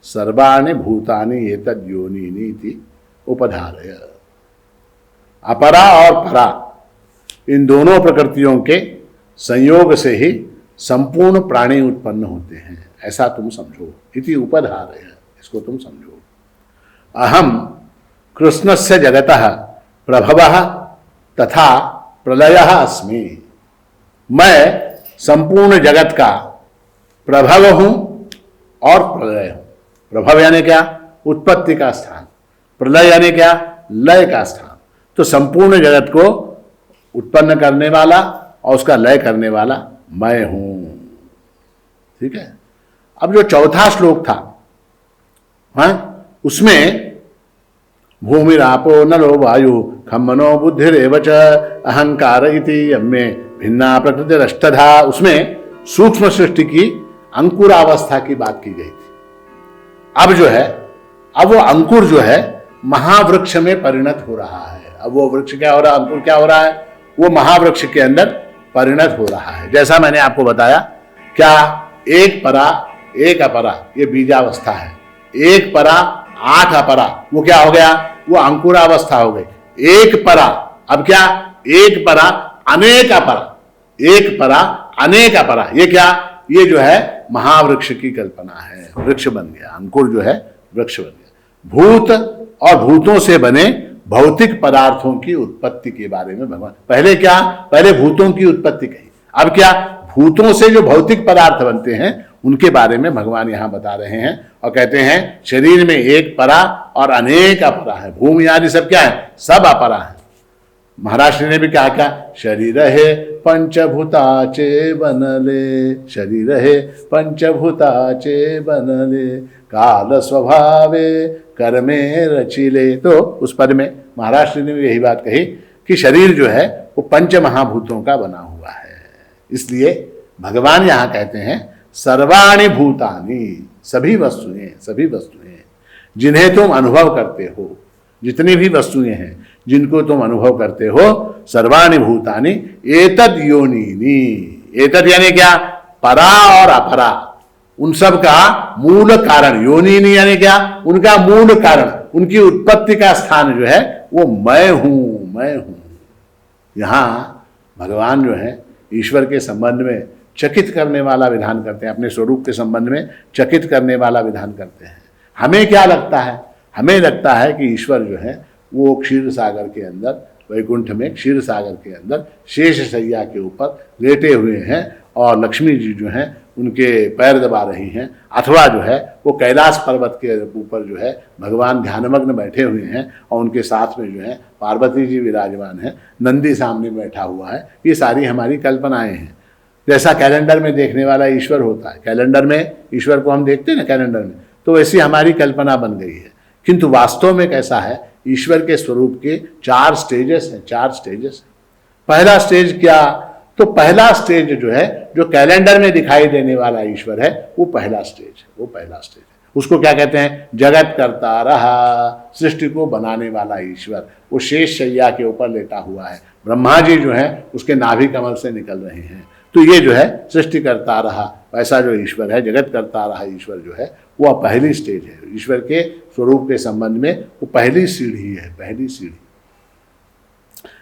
सर्वाणि भूतानि एतद् योनीनि इति उपधारय। अपरा और परा, इन दोनों प्रकृतियों के संयोग से ही संपूर्ण प्राणी उत्पन्न होते हैं, ऐसा तुम समझो। इति उपधारय, इसको तुम समझो। अहम कृष्णस्य जगतः प्रभवः तथा प्रलयः अस्मि, मैं संपूर्ण जगत का प्रभव हूं और प्रलय हूं। प्रभव यानी क्या, उत्पत्ति का स्थान, प्रलय यानी क्या, लय का स्थान। तो संपूर्ण जगत को उत्पन्न करने वाला और उसका लय करने वाला मैं हूं। ठीक है, अब जो चौथा श्लोक था, हाँ, उसमें भूमिरापो नलो वायु खम्मनो बुद्धिरेव च अहंकार इति यम्मे भिन्ना प्रकृतिरष्टधा, उसमें सूक्ष्म सृष्टि की अंकुरावस्था की बात की गई थी। अब जो है, अब वो अंकुर जो है महावृक्ष में परिणत हो रहा है। अब वो वृक्ष क्या हो रहा है, अंकुर क्या हो रहा है, वो महावृक्ष के अंदर परिणत हो रहा है। जैसा मैंने आपको बताया, क्या एक परा एक अपरा, ये बीजावस्था है। एक परा 8 अपरा, वो क्या हो गया, वो अंकुरावस्था हो गई। एक परा, अब क्या, एक परा अनेक अपरा, एक परा अनेक अपरा, ये क्या, ये जो है महावृक्ष की कल्पना है, वृक्ष बन गया, अंकुर जो है वृक्ष बन गया। भूत और भूतों से बने भौतिक पदार्थों की उत्पत्ति के बारे में भगवान, पहले क्या, पहले भूतों की उत्पत्ति कही, अब क्या, भूतों से जो भौतिक पदार्थ बनते हैं उनके बारे में भगवान यहां बता रहे हैं। और कहते हैं शरीर में एक परा और अनेक अपरा है। भूमि आदि सब क्या है, सब अपरा है। महाराष्ट्र ने भी कहा क्या, शरीर है पंचभूताचे बनले, शरीर है पंचभूताचे बनले, काल स्वभावे कर्मे रचिले। तो उस पद में महाराष्ट्र ने भी यही बात कही कि शरीर जो है वो पंच महाभूतों का बना हुआ है। इसलिए भगवान यहां कहते हैं सर्वाणि भूतानि, सभी वस्तुएं, सभी वस्तुएं जिन्हें तुम अनुभव करते हो, जितनी भी वस्तुएं हैं जिनको तुम अनुभव करते हो, सर्वाणि भूतानि एतद् योनीनि, एतद् यानी क्या, परा और अपरा, उन सब का मूल कारण, योनीनि यानी क्या, उनका मूल कारण, उनकी उत्पत्ति का स्थान जो है वो मैं हूं, मैं हूं। यहां भगवान जो है ईश्वर के संबंध में चकित करने वाला विधान करते हैं, अपने स्वरूप के संबंध में चकित करने वाला विधान करते हैं। हमें क्या लगता है, हमें लगता है कि ईश्वर जो है वो क्षीर सागर के अंदर, वैकुंठ में क्षीर सागर के अंदर शेष शैया के ऊपर लेटे हुए हैं और लक्ष्मी जी जो हैं उनके पैर दबा रही हैं, अथवा जो है वो कैलाश पर्वत के ऊपर जो है भगवान ध्यानमग्न बैठे हुए हैं और उनके साथ में जो है पार्वती जी विराजमान है, नंदी सामने बैठा हुआ है। ये सारी हमारी कल्पनाएं हैं। जैसा कैलेंडर में देखने वाला ईश्वर होता है, कैलेंडर में ईश्वर को हम देखते हैं ना कैलेंडर में, तो वैसी हमारी कल्पना बन गई है। किंतु वास्तव में कैसा है, ईश्वर के स्वरूप के 4 स्टेजेस हैं, 4 स्टेजेस। पहला स्टेज क्या, तो पहला स्टेज जो है, जो कैलेंडर में दिखाई देने वाला ईश्वर है, वो पहला स्टेज है, वो पहला स्टेज है। उसको क्या कहते हैं, जगत करता रहा, सृष्टि को बनाने वाला ईश्वर, वो शेष शैया के ऊपर लेटा हुआ है। ब्रह्मा जी जो है उसके नाभि कमल से निकल रहे हैं, तो ये जो है सृष्टि करता रहा, ऐसा जो ईश्वर है, जगत करता रहा ईश्वर जो है, वह पहली स्टेज है। ईश्वर के स्वरूप के संबंध में वो पहली सीढ़ी है, पहली सीढ़ी।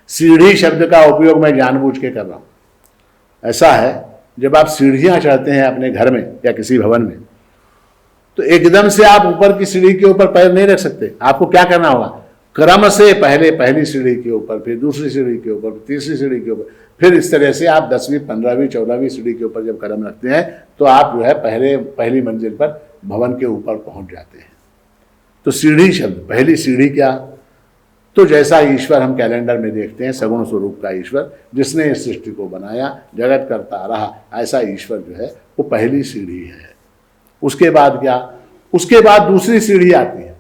सीढ़ी शब्द का उपयोग मैं जानबूझ के कर रहा हूं। ऐसा है, जब आप सीढ़ियां चढ़ते हैं अपने घर में या किसी भवन में, तो एकदम से आप ऊपर की सीढ़ी के ऊपर पैर नहीं रख सकते। आपको क्या करना होगा, क्रम से पहले पहली सीढ़ी के ऊपर, फिर दूसरी सीढ़ी के ऊपर, तीसरी सीढ़ी के ऊपर, फिर इस तरह से आप 10वीं, 15वीं, 14वीं सीढ़ी के ऊपर जब कदम रखते हैं तो आप जो है पहली मंजिल पर भवन के ऊपर पहुंच जाते हैं। तो सीढ़ी शब्द, पहली सीढ़ी क्या, तो जैसा ईश्वर हम कैलेंडर में देखते हैं, सगुण स्वरूप का ईश्वर जिसने इस सृष्टि को बनाया, जगत करता रहा, ऐसा ईश्वर जो है वो पहली सीढ़ी है। उसके बाद क्या, उसके बाद दूसरी सीढ़ी आती है।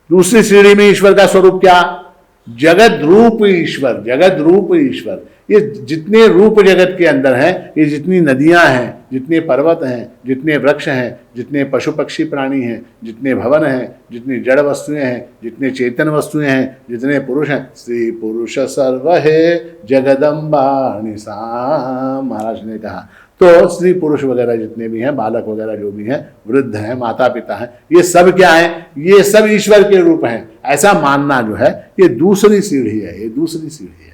दूसरी सीढ़ी में ईश्वर का स्वरूप क्या, जगत रूप ईश्वर, जगत रूप ईश्वर। ये जितने रूप जगत के अंदर हैं, ये जितनी नदियां हैं, जितने पर्वत हैं, जितने वृक्ष हैं, जितने पशु पक्षी प्राणी हैं, जितने भवन हैं, जितनी जड़ वस्तुएं हैं, जितने चेतन वस्तुएं हैं, जितने पुरुष हैं, स्त्री पुरुष सर्व है जगदम्बा निशाम, महाराज ने कहा। तो स्त्री पुरुष वगैरह जितने भी हैं, बालक वगैरह जो भी हैं, वृद्ध हैं, माता पिता हैं, ये सब क्या है, ये सब ईश्वर के रूप हैं, ऐसा मानना जो है ये दूसरी सीढ़ी है, ये दूसरी सीढ़ी है,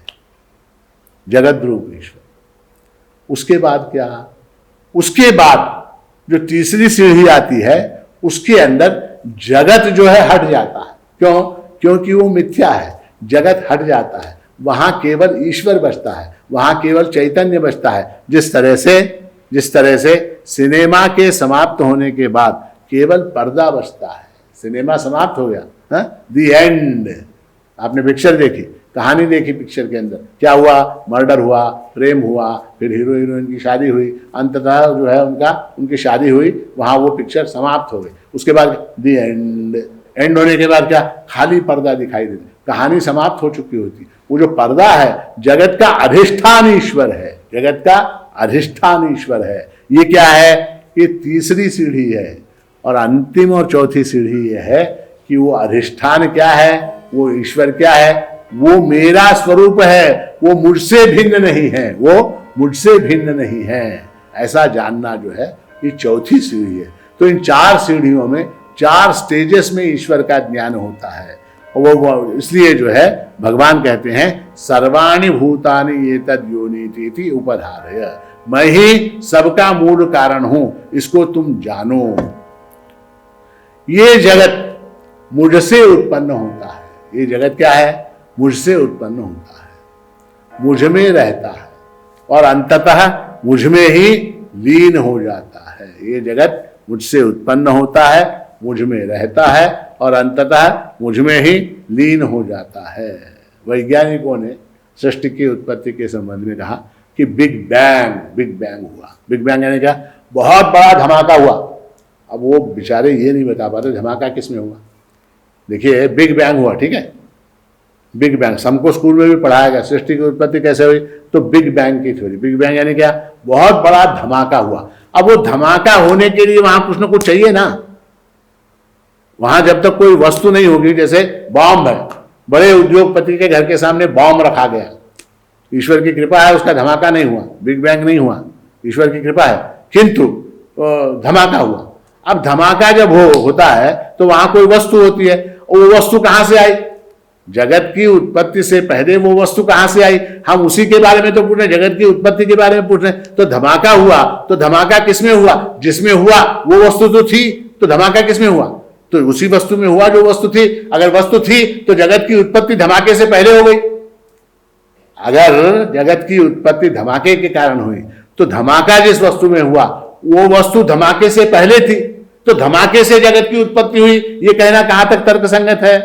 जगत रूप ईश्वर। उसके बाद क्या, उसके बाद जो तीसरी सीढ़ी आती है, उसके अंदर जगत जो है हट जाता है। क्यों, क्योंकि वो मिथ्या है, जगत हट जाता है, वहां केवल ईश्वर बचता है, वहां केवल चैतन्य बचता है। जिस तरह से सिनेमा के समाप्त होने के बाद केवल पर्दा बचता है, सिनेमा समाप्त हो गया, द एंड। आपने पिक्चर देखी, कहानी देखी, पिक्चर के अंदर क्या हुआ, मर्डर हुआ, प्रेम हुआ, फिर हीरो हीरोइन की शादी हुई, अंततः जो है उनकी शादी हुई, वहां वो पिक्चर समाप्त हो गई। उसके बाद द एंड, एंड होने के बाद क्या, खाली पर्दा दिखाई देता, कहानी समाप्त हो चुकी होती। वो जो पर्दा है, जगत का अधिष्ठान ईश्वर है, जगत का अधिष्ठान ईश्वर है। ये क्या है, ये तीसरी सीढ़ी है। और अंतिम और चौथी सीढ़ी ये है कि वो अधिष्ठान क्या है, वो ईश्वर क्या है, वो मेरा स्वरूप है, वो मुझसे भिन्न नहीं है, वो मुझसे भिन्न नहीं है, ऐसा जानना जो है ये चौथी सीढ़ी है। तो इन 4 सीढ़ियों में, 4 स्टेजेस में ईश्वर का ज्ञान होता है। वो इसलिए जो है भगवान कहते हैं सर्वाणि भूतानि एतद् योनिति उपधारय, मैं ही सबका मूल कारण हूं, इसको तुम जानो। ये जगत मुझसे उत्पन्न होता है, ये जगत क्या है, मुझसे उत्पन्न होता है, मुझ में रहता है और अंततः मुझ में ही लीन हो जाता है। ये जगत मुझसे उत्पन्न होता है, मुझ में रहता है और अंततः मुझ में ही लीन हो जाता है। वैज्ञानिकों ने सृष्टि की उत्पत्ति के संबंध में कहा कि बिग बैंग हुआ। बिग बैंग यानी क्या, बहुत बड़ा धमाका हुआ। अब वो बेचारे ये नहीं बता पाते धमाका किस में हुआ। देखिए बिग बैंग हुआ, ठीक है, बिग बैंग हमको स्कूल में भी पढ़ाया गया, सृष्टि की उत्पत्ति कैसे हुई, तो बिग बैंग की थ्योरी। बिग बैंग यानी क्या, बहुत बड़ा धमाका हुआ। अब वो धमाका होने के लिए वहां कुछ ना कुछ चाहिए ना। वहां जब तक कोई वस्तु नहीं होगी, जैसे बॉम्ब है, बड़े उद्योगपति के घर के सामने बॉम्ब रखा गया, ईश्वर की कृपा है, उसका धमाका नहीं हुआ, बिग बैंग नहीं हुआ, ईश्वर की कृपा है, किंतु धमाका हुआ। अब धमाका जब होता है तो वहां कोई वस्तु होती है, वो वस्तु कहां से आई, जगत की उत्पत्ति से पहले वो वस्तु कहां से आई, हम उसी के बारे में तो पूछ रहे, जगत की उत्पत्ति के बारे में पूछ रहे। तो धमाका हुआ, तो धमाका किसमें हुआ, जिसमें हुआ वो वस्तु तो थी, तो धमाका किसमें हुआ, तो उसी वस्तु में हुआ जो वस्तु थी। अगर वस्तु थी तो जगत की उत्पत्ति धमाके से पहले हो गई। अगर जगत की उत्पत्ति धमाके के कारण हुई तो धमाका जिस वस्तु में हुआ वो वस्तु धमाके से पहले थी, तो धमाके से जगत की उत्पत्ति हुई, ये कहना कहां तक तर्कसंगत है।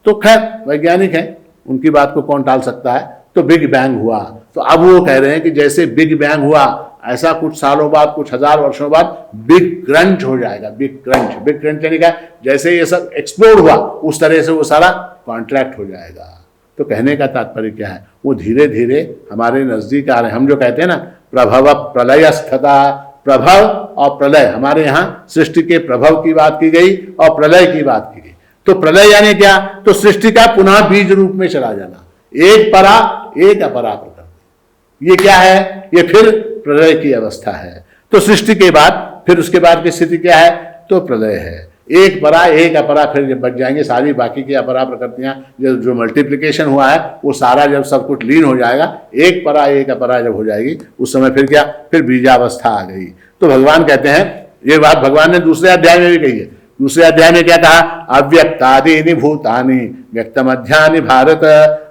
तो खैर वैज्ञानिक हैं, उनकी बात को कौन टाल सकता है। तो बिग बैंग हुआ, तो अब वो कह रहे हैं कि जैसे बिग बैंग हुआ ऐसा कुछ सालों बाद, कुछ हजार वर्षों बाद बिग क्रंच हो जाएगा। बिग क्रंच यानी क्या, जैसे ये सब एक्सप्लोड हुआ उस तरह से वो सारा कॉन्ट्रैक्ट हो जाएगा। तो कहने का तात्पर्य क्या है, वो धीरे धीरे हमारे नजदीक आ रहे हैं। हम जो कहते हैं ना प्रभव प्रलयस्थता, प्रभव और प्रलय, हमारे यहाँ सृष्टि के प्रभव की बात की गई और प्रलय की बात की गई। तो प्रलय यानी क्या, तो सृष्टि का पुनः बीज रूप में चला जाना, एक परा एक अपरा प्रकृति। ये क्या है, ये फिर प्रलय की अवस्था है। तो सृष्टि के बाद फिर उसके बाद की स्थिति क्या है? तो प्रलय है। एक परा एक अपरा फिर जब बच जाएंगे, सारी बाकी की अपरा प्रकृतियां जो मल्टीप्लिकेशन हुआ है वो सारा जब सब कुछ लीन हो जाएगा, एक परा एक अपरा जब हो जाएगी, उस समय फिर क्या? फिर बीजावस्था आ गई। तो भगवान कहते हैं, ये बात भगवान ने दूसरे अध्याय में भी कही है। दूसरे अध्याय में क्या कहा? अव्यक्तादीनि भूतानि व्यक्तमध्यानि भारत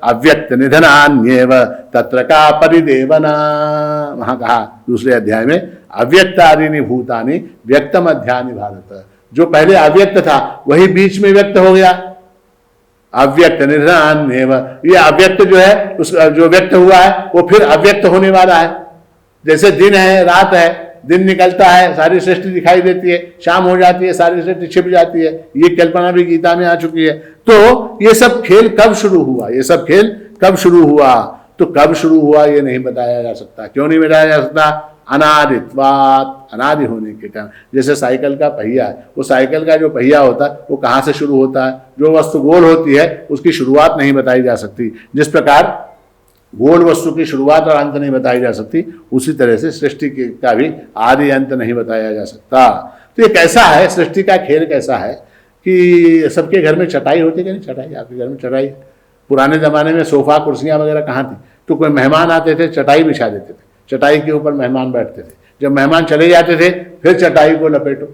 अव्यक्त निधनान्येव तत्र का परिदेवना। वहां कहा दूसरे अध्याय में अव्यक्तादीनि भूतानि व्यक्तमध्यानि भारत। जो पहले अव्यक्त था वही बीच में व्यक्त हो गया। अव्यक्त निधनान्येव, ये अव्यक्त जो है उस जो व्यक्त हुआ है वो फिर अव्यक्त होने वाला है। जैसे दिन है रात है, दिन निकलता है सारी सृष्टि दिखाई देती है, शाम हो जाती है सारी सृष्टि छिप जाती है। ये कल्पना भी गीता में आ चुकी है। तो ये सब खेल कब शुरू हुआ? ये सब खेल कब शुरू हुआ? तो कब शुरू हुआ ये नहीं बताया जा सकता। क्यों नहीं बताया जा सकता? अनादित्वात्, अनादि होने के कारण। जैसे साइकिल का पहिया है, वो साइकिल का जो पहिया होता है वो कहाँ से शुरू होता है? जो वस्तु गोल होती है उसकी शुरुआत नहीं बताई जा सकती। जिस प्रकार गोल वस्तु की शुरुआत और अंत नहीं बताई जा सकती, उसी तरह से सृष्टि का भी आदि अंत नहीं बताया जा सकता। तो ये कैसा है? सृष्टि का खेल कैसा है कि सबके घर में चटाई होती है कि नहीं? चटाई, आपके घर में चटाई? पुराने ज़माने में सोफ़ा कुर्सियाँ वगैरह कहाँ थी? तो कोई मेहमान आते थे चटाई बिछा देते थे, चटाई के ऊपर मेहमान बैठते थे। जब मेहमान चले जाते थे फिर चटाई को लपेटो,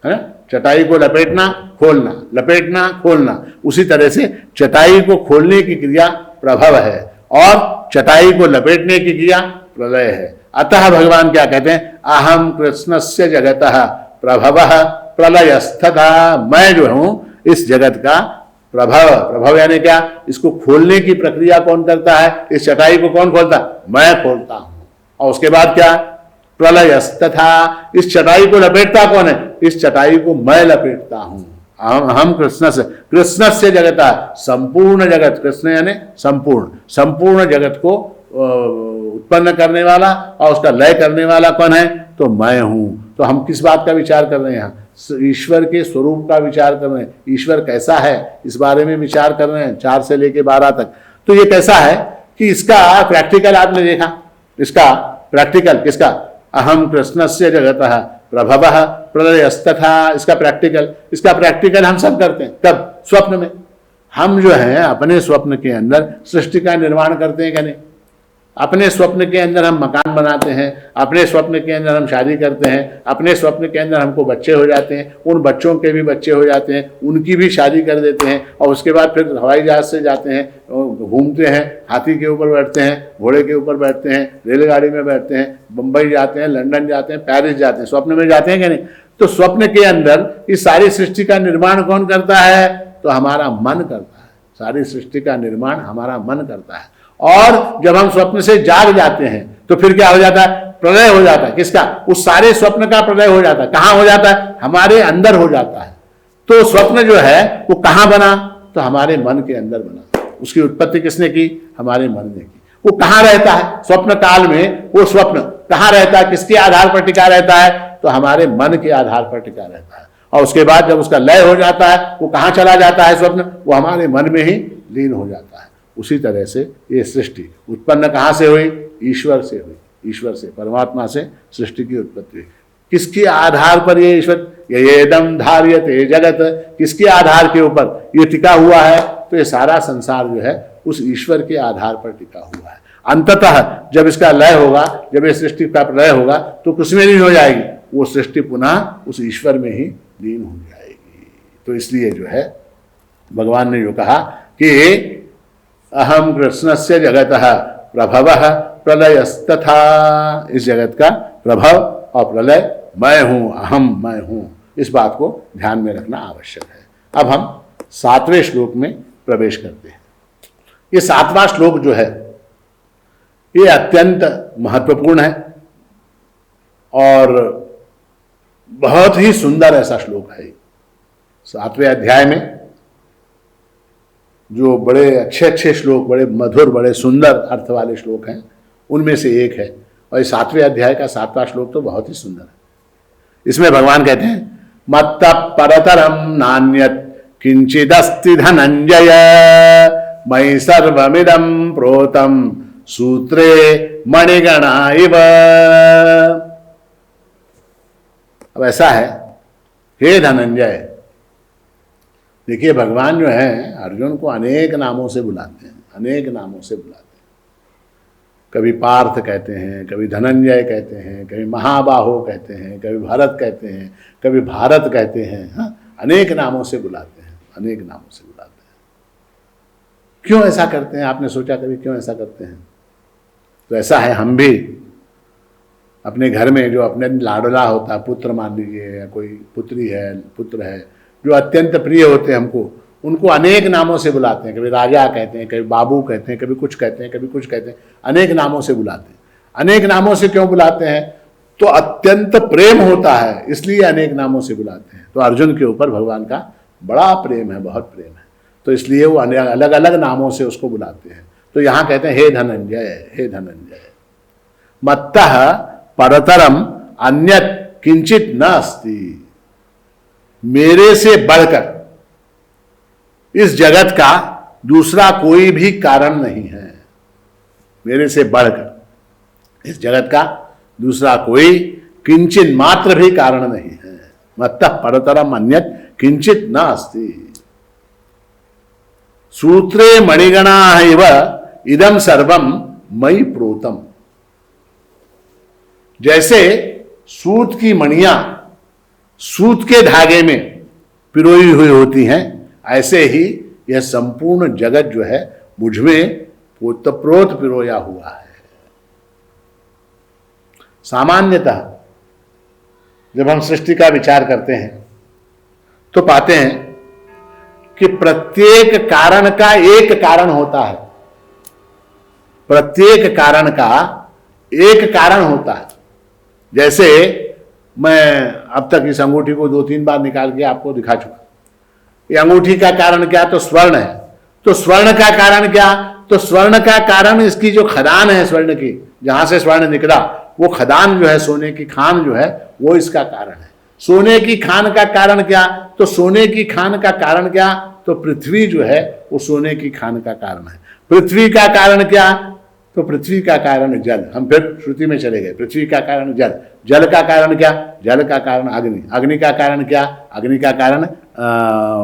है ना? चटाई को लपेटना खोलना, लपेटना खोलना। उसी तरह से चटाई को खोलने की क्रिया प्रभव है और चटाई को लपेटने की क्रिया प्रलय है। अतः भगवान क्या कहते हैं? अहम कृष्णस्य जगतः प्रभवः प्रलयस्तथा। मैं जो हूं इस जगत का प्रभव। प्रभव यानी क्या? इसको खोलने की प्रक्रिया कौन करता है? इस चटाई को कौन खोलता? मैं खोलता हूं। और उसके बाद क्या? प्रलयस्तथा। इस चटाई को लपेटता कौन है? इस चटाई को मैं लपेटता हूं। हम कृष्ण से जगत, संपूर्ण जगत, कृष्ण यानी संपूर्ण, संपूर्ण जगत को उत्पन्न करने वाला और उसका लय करने वाला कौन है? तो मैं हूं। तो हम किस बात का विचार कर रहे हैं यहाँ? ईश्वर के स्वरूप का विचार कर रहे हैं। ईश्वर कैसा है इस बारे में विचार कर रहे हैं 4 से लेके 12 तक। तो ये कैसा है कि इसका प्रैक्टिकल आपने देखा, इसका प्रैक्टिकल किसका? अहम कृष्णस्य जगतः प्रभवः प्रलयस्तथा। इसका प्रैक्टिकल हम सब करते हैं। कब? स्वप्न में। हम जो है अपने स्वप्न के अंदर सृष्टि का निर्माण करते हैं क्या नहीं? अपने स्वप्न के अंदर हम मकान बनाते हैं, अपने स्वप्न के अंदर हम शादी करते हैं, अपने स्वप्न के अंदर हमको बच्चे हो जाते हैं, उन बच्चों के भी बच्चे हो जाते हैं, उनकी भी शादी कर देते हैं और उसके बाद फिर हवाई जहाज से जाते हैं, घूमते हैं, हाथी के ऊपर बैठते हैं, घोड़े के ऊपर बैठते हैं, रेलगाड़ी में बैठते हैं, बम्बई जाते हैं, लंदन जाते हैं, पेरिस जाते हैं। स्वप्न में जाते हैं कि नहीं? तो स्वप्न के अंदर इस सारी सृष्टि का निर्माण कौन करता है? तो हमारा मन करता है। सारी सृष्टि का निर्माण हमारा मन करता है। और जब हम स्वप्न से जाग जाते हैं तो फिर क्या हो जाता है? प्रलय हो जाता है। किसका? उस सारे स्वप्न का प्रलय हो जाता है। कहां हो जाता है? हमारे अंदर हो जाता है। तो स्वप्न जो है वो कहां बना? तो हमारे मन के अंदर बना। उसकी उत्पत्ति किसने की? हमारे मन ने की। वो कहां रहता है? स्वप्न काल में वो स्वप्न कहां रहता है? किसके आधार पर टिका रहता है? तो हमारे मन के आधार पर टिका रहता है। और उसके बाद जब उसका लय हो जाता है वो कहां चला जाता है? स्वप्न वो हमारे मन में ही लीन हो जाता है। उसी तरह से ये सृष्टि उत्पन्न कहाँ से हुई? ईश्वर से हुई। ईश्वर से, परमात्मा से सृष्टि की उत्पत्ति हुई। किसके आधार पर ये ईश्वर? ये एकदम धार्यते जगत, किसके आधार के ऊपर ये टिका हुआ है? तो ये सारा संसार जो है उस ईश्वर के आधार पर टिका हुआ है। अंततः जब इसका लय होगा, जब ये सृष्टि का प्रलय होगा तो किसमें लीन हो जाएगी? वो सृष्टि पुनः उस ईश्वर में ही लीन हो जाएगी। तो इसलिए जो है भगवान ने जो कहा कि अहम कृष्णस्य जगतः प्रभवः प्रलयस्तथा। इस जगत का प्रभव और प्रलय मैं हूं, अहम मैं हूं। इस बात को ध्यान में रखना आवश्यक है। अब हम 7वें श्लोक में प्रवेश करते हैं। ये 7वां श्लोक जो है ये अत्यंत महत्वपूर्ण है और बहुत ही सुंदर ऐसा श्लोक है। 7वें अध्याय में जो बड़े अच्छे अच्छे श्लोक, बड़े मधुर, बड़े सुंदर अर्थ वाले श्लोक हैं, उनमें से एक है। और इस 7वें अध्याय का 7वां श्लोक तो बहुत ही सुंदर है। इसमें भगवान कहते हैं, मत्तः परतरम नान्यत् किंचिदस्ति धनंजय मयि सर्वमिदं प्रोतं सूत्रे मणिगणा इव। अब ऐसा है, हे धनंजय, देखिए भगवान जो है अर्जुन को अनेक नामों से बुलाते हैं, अनेक नामों से बुलाते हैं। कभी पार्थ कहते हैं, कभी धनंजय कहते हैं, कभी महाबाहो कहते हैं, कभी भरत कहते हैं, कभी भारत कहते हैं। हाँ, अनेक नामों से बुलाते हैं, अनेक नामों से बुलाते हैं। क्यों ऐसा करते हैं? आपने सोचा कभी क्यों ऐसा करते हैं? तो ऐसा है, हम भी अपने घर में जो अपने लाडला होता है, पुत्र मान लीजिए या कोई पुत्री है, पुत्र है, जो अत्यंत प्रिय होते हैं हमको, उनको अनेक नामों से बुलाते हैं। कभी राजा कहते हैं, कभी बाबू कहते हैं, कभी कुछ कहते हैं, कभी कुछ कहते हैं, अनेक नामों से बुलाते हैं। अनेक नामों से क्यों बुलाते हैं? तो अत्यंत प्रेम होता है, इसलिए अनेक नामों से बुलाते हैं। तो अर्जुन के ऊपर भगवान का बड़ा प्रेम है, बहुत प्रेम है, तो इसलिए वो अलग अलग नामों से उसको बुलाते हैं। तो यहाँ कहते हैं हे धनंजय, हे धनंजय, मत्तः परतरम अन्यत् किंचित न अस्ति। मेरे से बढ़कर इस जगत का दूसरा कोई भी कारण नहीं है। मेरे से बढ़कर इस जगत का दूसरा कोई किंचित मात्र भी कारण नहीं है। मत्तः परतरम अन्यत् किंचित न अस्ति। सूत्रे मणिगणा इव इदं सर्वम मयि प्रोतम। जैसे सूत की मणियां सूत के धागे में पिरोई हुई होती हैं, ऐसे ही यह संपूर्ण जगत जो है मुझमें पोतप्रोत पिरोया हुआ है। सामान्यतः जब हम सृष्टि का विचार करते हैं तो पाते हैं कि प्रत्येक कारण का एक कारण होता है। प्रत्येक कारण का एक कारण होता है। जैसे मैं अब तक इस अंगूठी को 2-3 बार निकाल के आपको दिखा चुका। ये अंगूठी का कारण क्या? तो स्वर्ण है। तो स्वर्ण का कारण क्या? तो स्वर्ण का कारण इसकी जो खदान है स्वर्ण की, जहां से स्वर्ण निकला, वो खदान जो है, सोने की खान जो है, वो इसका कारण है। सोने की खान का कारण क्या? तो सोने की खान का कारण क्या? तो पृथ्वी जो है वो सोने की खान का कारण है। पृथ्वी का कारण क्या? तो पृथ्वी का कारण जल। हम फिर श्रुति में चले गए। पृथ्वी का कारण जल, जल का कारण क्या? जल का कारण अग्नि, अग्नि का कारण क्या? अग्नि का कारण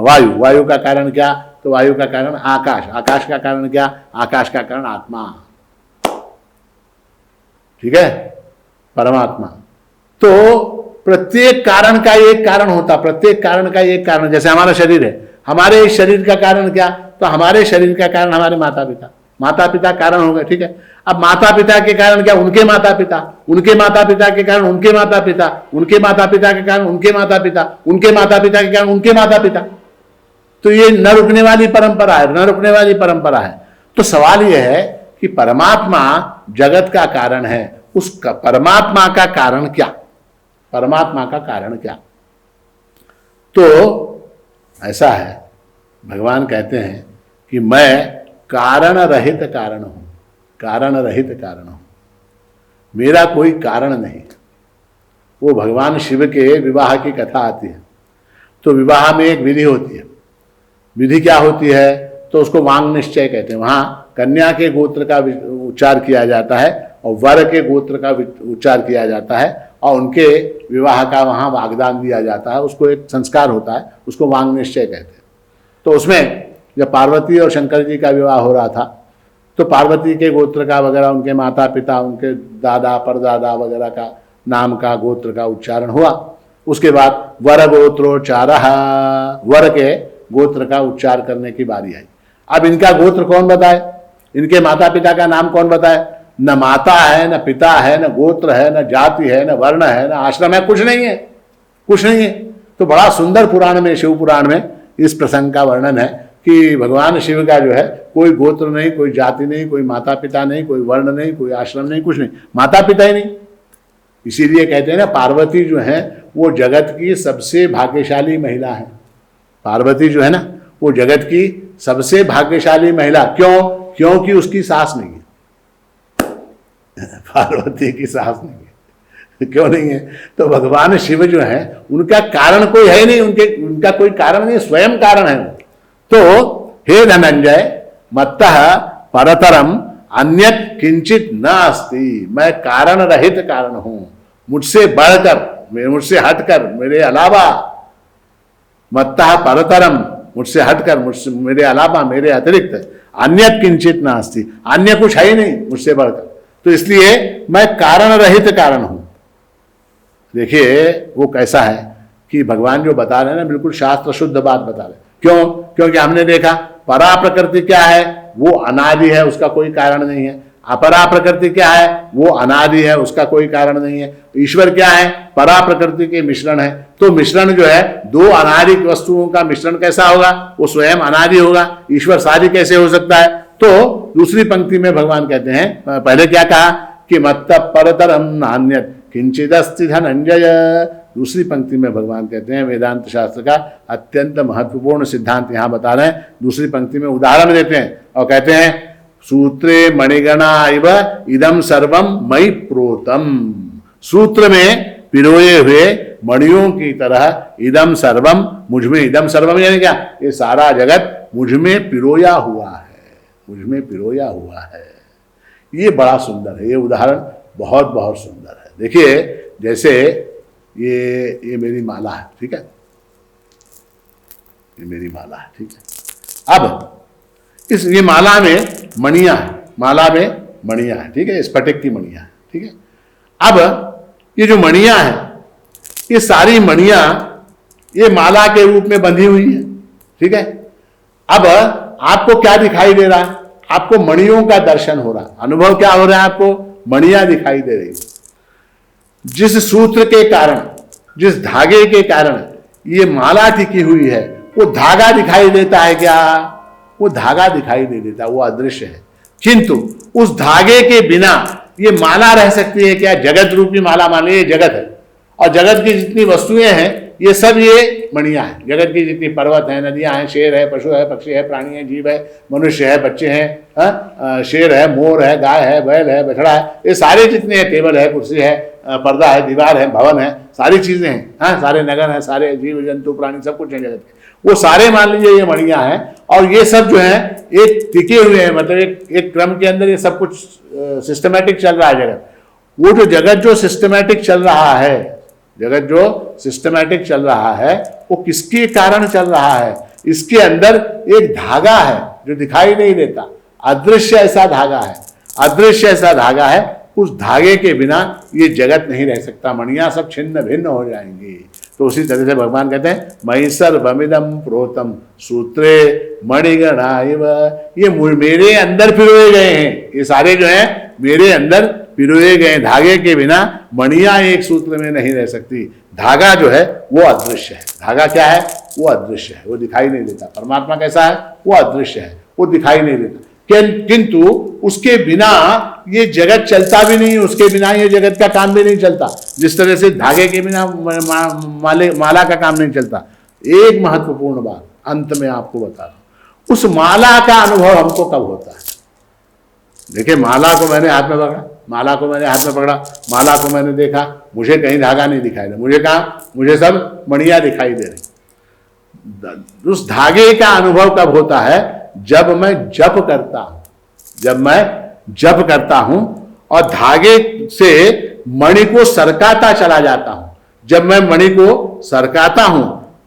वायु, वायु का कारण क्या? तो वायु का कारण आकाश, आकाश का कारण क्या? आकाश का कारण आत्मा। ठीक है, परमात्मा। तो प्रत्येक कारण का एक कारण होता, प्रत्येक कारण का एक कारण। जैसे हमारा शरीर है, हमारे इस शरीर का कारण क्या? तो हमारे शरीर का कारण हमारे माता पिता, माता पिता कारण हो गए। ठीक है, अब माता पिता के कारण क्या? उनके माता पिता, उनके माता पिता के कारण उनके माता पिता, उनके माता पिता के कारण उनके माता पिता, उनके माता पिता के कारण उनके माता पिता। तो ये न रुकने वाली परंपरा है, न रुकने वाली परंपरा है। तो सवाल यह है कि परमात्मा जगत का कारण है, उस परमात्मा का कारण क्या? परमात्मा का कारण क्या? तो ऐसा है, भगवान कहते हैं कि मैं कारण रहित कारण हूं, कारण रहित कारण हूं, मेरा कोई कारण नहीं। वो भगवान शिव के विवाह की कथा आती है। तो विवाह में एक विधि होती है। विधि क्या होती है? तो उसको वांग निश्चय कहते हैं। वहां कन्या के गोत्र का उच्चार किया जाता है और वर के गोत्र का उच्चार किया जाता है और उनके विवाह का वहां वागदान दिया जाता है। उसको एक संस्कार होता है, उसको वांग निश्चय कहते हैं। तो उसमें जब पार्वती और शंकर जी का विवाह हो रहा था तो पार्वती के गोत्र का वगैरह, उनके माता पिता, उनके दादा परदादा वगैरह का नाम का गोत्र का उच्चारण हुआ। उसके बाद वर गोत्रोच्चारः, वर के गोत्र का उच्चार करने की बारी आई। अब इनका गोत्र कौन बताए? इनके माता पिता का नाम कौन बताए? न माता है, न पिता है, न गोत्र है, न जाति है, न वर्ण है, न आश्रम है, कुछ नहीं है, कुछ नहीं है। तो बड़ा सुंदर पुराण में, शिव पुराण में इस प्रसंग का वर्णन है कि भगवान शिव का जो है कोई गोत्र नहीं, कोई जाति नहीं, कोई माता पिता नहीं, कोई वर्ण नहीं, कोई आश्रम नहीं, कुछ नहीं, माता पिता ही नहीं। इसीलिए कहते हैं ना, पार्वती जो है वो जगत की सबसे भाग्यशाली महिला है। पार्वती जो है ना वो जगत की सबसे भाग्यशाली महिला। क्यों? क्योंकि उसकी सास नहीं है। पार्वती की सास नहीं है। क्यों नहीं है? तो भगवान शिव जो है उनका कारण कोई है नहीं, उनका कोई कारण नहीं, स्वयं कारण है। तो हे धनंजय, मत्तः परतरम अन्यत किंचित न अस्ति, मैं कारण रहित कारण हूं, मुझसे बढ़कर, मुझसे हटकर, मेरे अलावा, मत्तः परतरम, मुझसे हटकर, मुझसे, मेरे अलावा, मेरे अतिरिक्त, अन्यत किंचित न अस्ति, अन्य कुछ है ही नहीं मुझसे बढ़कर, तो इसलिए मैं कारण रहित कारण हूं। देखिए वो कैसा है कि भगवान जो बता रहे हैं ना, बिल्कुल शास्त्र शुद्ध बात बता रहे हैं। क्यों? क्योंकि हमने देखा परा प्रकृति क्या है, वो अनादि है, उसका कोई कारण नहीं है। अपरा प्रकृति क्या है, वो अनादि है, उसका कोई कारण नहीं है। ईश्वर क्या है, परा प्रकृति के मिश्रण है। तो मिश्रण जो है, दो अनादि वस्तुओं का मिश्रण कैसा होगा, वो स्वयं अनादि होगा। ईश्वर सादि कैसे हो सकता है? तो दूसरी पंक्ति में भगवान कहते हैं, पहले क्या कहा कि मत्त परतरम नान्यत किंचिदस्ति धनंजय। दूसरी पंक्ति में भगवान कहते हैं, वेदांत शास्त्र का अत्यंत महत्वपूर्ण सिद्धांत यहां बता रहे हैं। दूसरी पंक्ति में उदाहरण देते हैं और कहते हैं, सूत्रे मणिगणा इव इदम सर्वम मयि प्रोतम। सूत्र में पिरोए हुए मणियों की तरह इदम सर्वम, मुझमें, इदम सर्वम यानी क्या, ये सारा जगत मुझमें पिरोया हुआ है, मुझमें पिरोया हुआ है। ये बड़ा सुंदर है, ये उदाहरण बहुत बहुत सुंदर है। देखिए जैसे ये मेरी माला है, ठीक है, ये मेरी माला है, ठीक है। अब ये माला में मणियां है, माला में मणियां है, ठीक है, स्फटिक की मणियां है, ठीक है। अब ये जो मणियां हैं, ये सारी मणियां ये माला के रूप में बंधी हुई है, ठीक है। अब आपको क्या दिखाई दे रहा है? आपको मणियों का दर्शन हो रहा है, अनुभव क्या हो रहा है? आपको मणियां दिखाई दे रही। जिस सूत्र के कारण, जिस धागे के कारण ये माला टिकी हुई है, वो धागा दिखाई देता है क्या? वो धागा दिखाई नहीं देता, वो अदृश्य है। किंतु उस धागे के बिना ये माला रह सकती है क्या? जगत रूपी माला, मान लीजिए जगत है, और जगत की जितनी वस्तुएं हैं ये सब ये मणियां हैं। जगत की जितनी पर्वत हैं, नदियां हैं, शेर है, पशु है, पक्षी है, प्राणी है, जीव है, मनुष्य है, बच्चे हैं, शेर है, मोर है, गाय है, बैल है, बछड़ा है, ये सारे जितने हैं, टेबल है, कुर्सी है, पर्दा है, दीवार है, भवन है, सारी चीजें हैं, सारे नगर हैं, सारे जीव जंतु प्राणी सब कुछ है जगत के, वो सारे मान लीजिए ये मणियां हैं। और ये सब जो है एक टिके हुए हैं, मतलब एक क्रम के अंदर ये सब कुछ सिस्टमैटिक चल रहा है जगत। वो जो जगत जो सिस्टमैटिक चल रहा है, जगत जो सिस्टमैटिक चल रहा है, वो किसके कारण चल रहा है? इसके अंदर एक धागा है जो दिखाई नहीं देता, अदृश्य ऐसा धागा है, अदृश्य ऐसा धागा है। उस धागे के बिना ये जगत नहीं रह सकता, मणियां सब छिन्न भिन्न हो जाएंगी। तो उसी तरह से भगवान कहते हैं, मयि सर्वमिदं प्रोतम सूत्रे मणिगणा इव। ये मेरे अंदर पिरोए गए हैं, ये सारे जो हैं मेरे अंदर पिरोए गए। धागे के बिना मणियां एक सूत्र में नहीं रह सकती। धागा जो है वो अदृश्य है। धागा क्या है? वो अदृश्य है, वो दिखाई नहीं देता। परमात्मा कैसा है? वो अदृश्य है, वो दिखाई नहीं देता। किंतु उसके बिना ये जगत चलता भी नहीं, उसके बिना ये जगत का काम भी नहीं चलता। जिस तरह से धागे के बिना माला का काम नहीं चलता। एक महत्वपूर्ण बात अंत में आपको बता रहा हूं, उस माला का अनुभव हमको कब होता है? देखिए, माला को मैंने हाथ में पकड़ा, माला को मैंने हाथ में पकड़ा, माला को मैंने देखा, मुझे कहीं धागा नहीं दिखाई दे, मुझे कहा, मुझे सब मणियां दिखाई दे रही। उस धागे का अनुभव कब होता है? जब मैं जप करता हूं, जब मैं जप करता हूं और धागे से मणि को सरकाता चला जाता हूं। जब मैं मणि को सरकाता हूं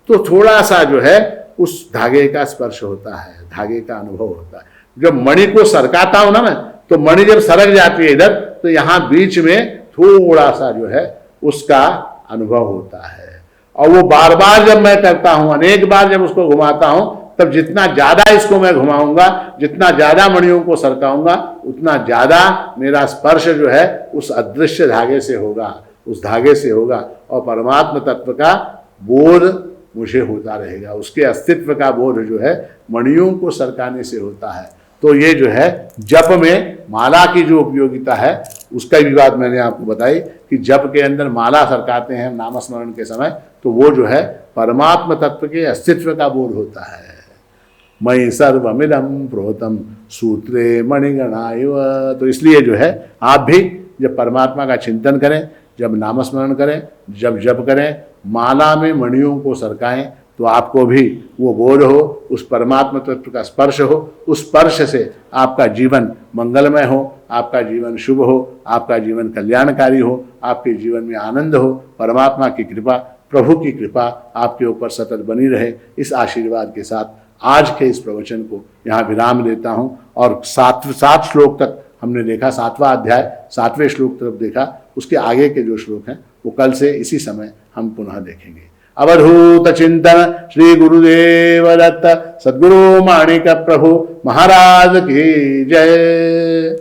तो थोड़ा सा जो है उस धागे का स्पर्श होता है, धागे का अनुभव होता है। जब मणि को सरकाता हूं ना मैं, तो मणि जब सरक जाती है इधर, तो यहां बीच में थोड़ा सा जो है उसका अनुभव होता है। और वो बार बार जब मैं करता हूं, अनेक बार जब उसको घुमाता हूं, तब जितना ज्यादा इसको मैं घुमाऊंगा, जितना ज्यादा मणियों को सरकाऊंगा, उतना ज्यादा मेरा स्पर्श जो है उस अदृश्य धागे से होगा, उस धागे से होगा। और परमात्म तत्व का बोध मुझे होता रहेगा, उसके अस्तित्व का बोध जो है मणियों को सरकाने से होता है। तो ये जो है जप में माला की जो उपयोगिता है, उसका भी बात मैंने आपको बताई कि जप के अंदर माला सरकाते हैं नामस्मरण के समय, तो वो जो है परमात्म तत्व के अस्तित्व का बोध होता है। मयि सर्वमिदं प्रोतम सूत्रे मणिगणा इव। तो इसलिए जो है आप भी जब परमात्मा का चिंतन करें, जब नामस्मरण करें, जब जप करें, माला में मणियों को सरकाएं, तो आपको भी वो बोध हो, उस परमात्मा तत्व का स्पर्श हो, उस स्पर्श से आपका जीवन मंगलमय हो, आपका जीवन शुभ हो, आपका जीवन कल्याणकारी हो, आपके जीवन में आनंद हो, परमात्मा की कृपा, प्रभु की कृपा आपके ऊपर सतत बनी रहे। इस आशीर्वाद के साथ आज के इस प्रवचन को यहाँ विराम देता हूँ। और 7 श्लोक तक हमने देखा, 7वां अध्याय 7वें श्लोक तक देखा। उसके आगे के जो श्लोक हैं वो कल से इसी समय हम पुनः देखेंगे। अवधूत चिंतन श्री गुरुदेव दत्त सद्गुरु माणिक प्रभु महाराज की जय।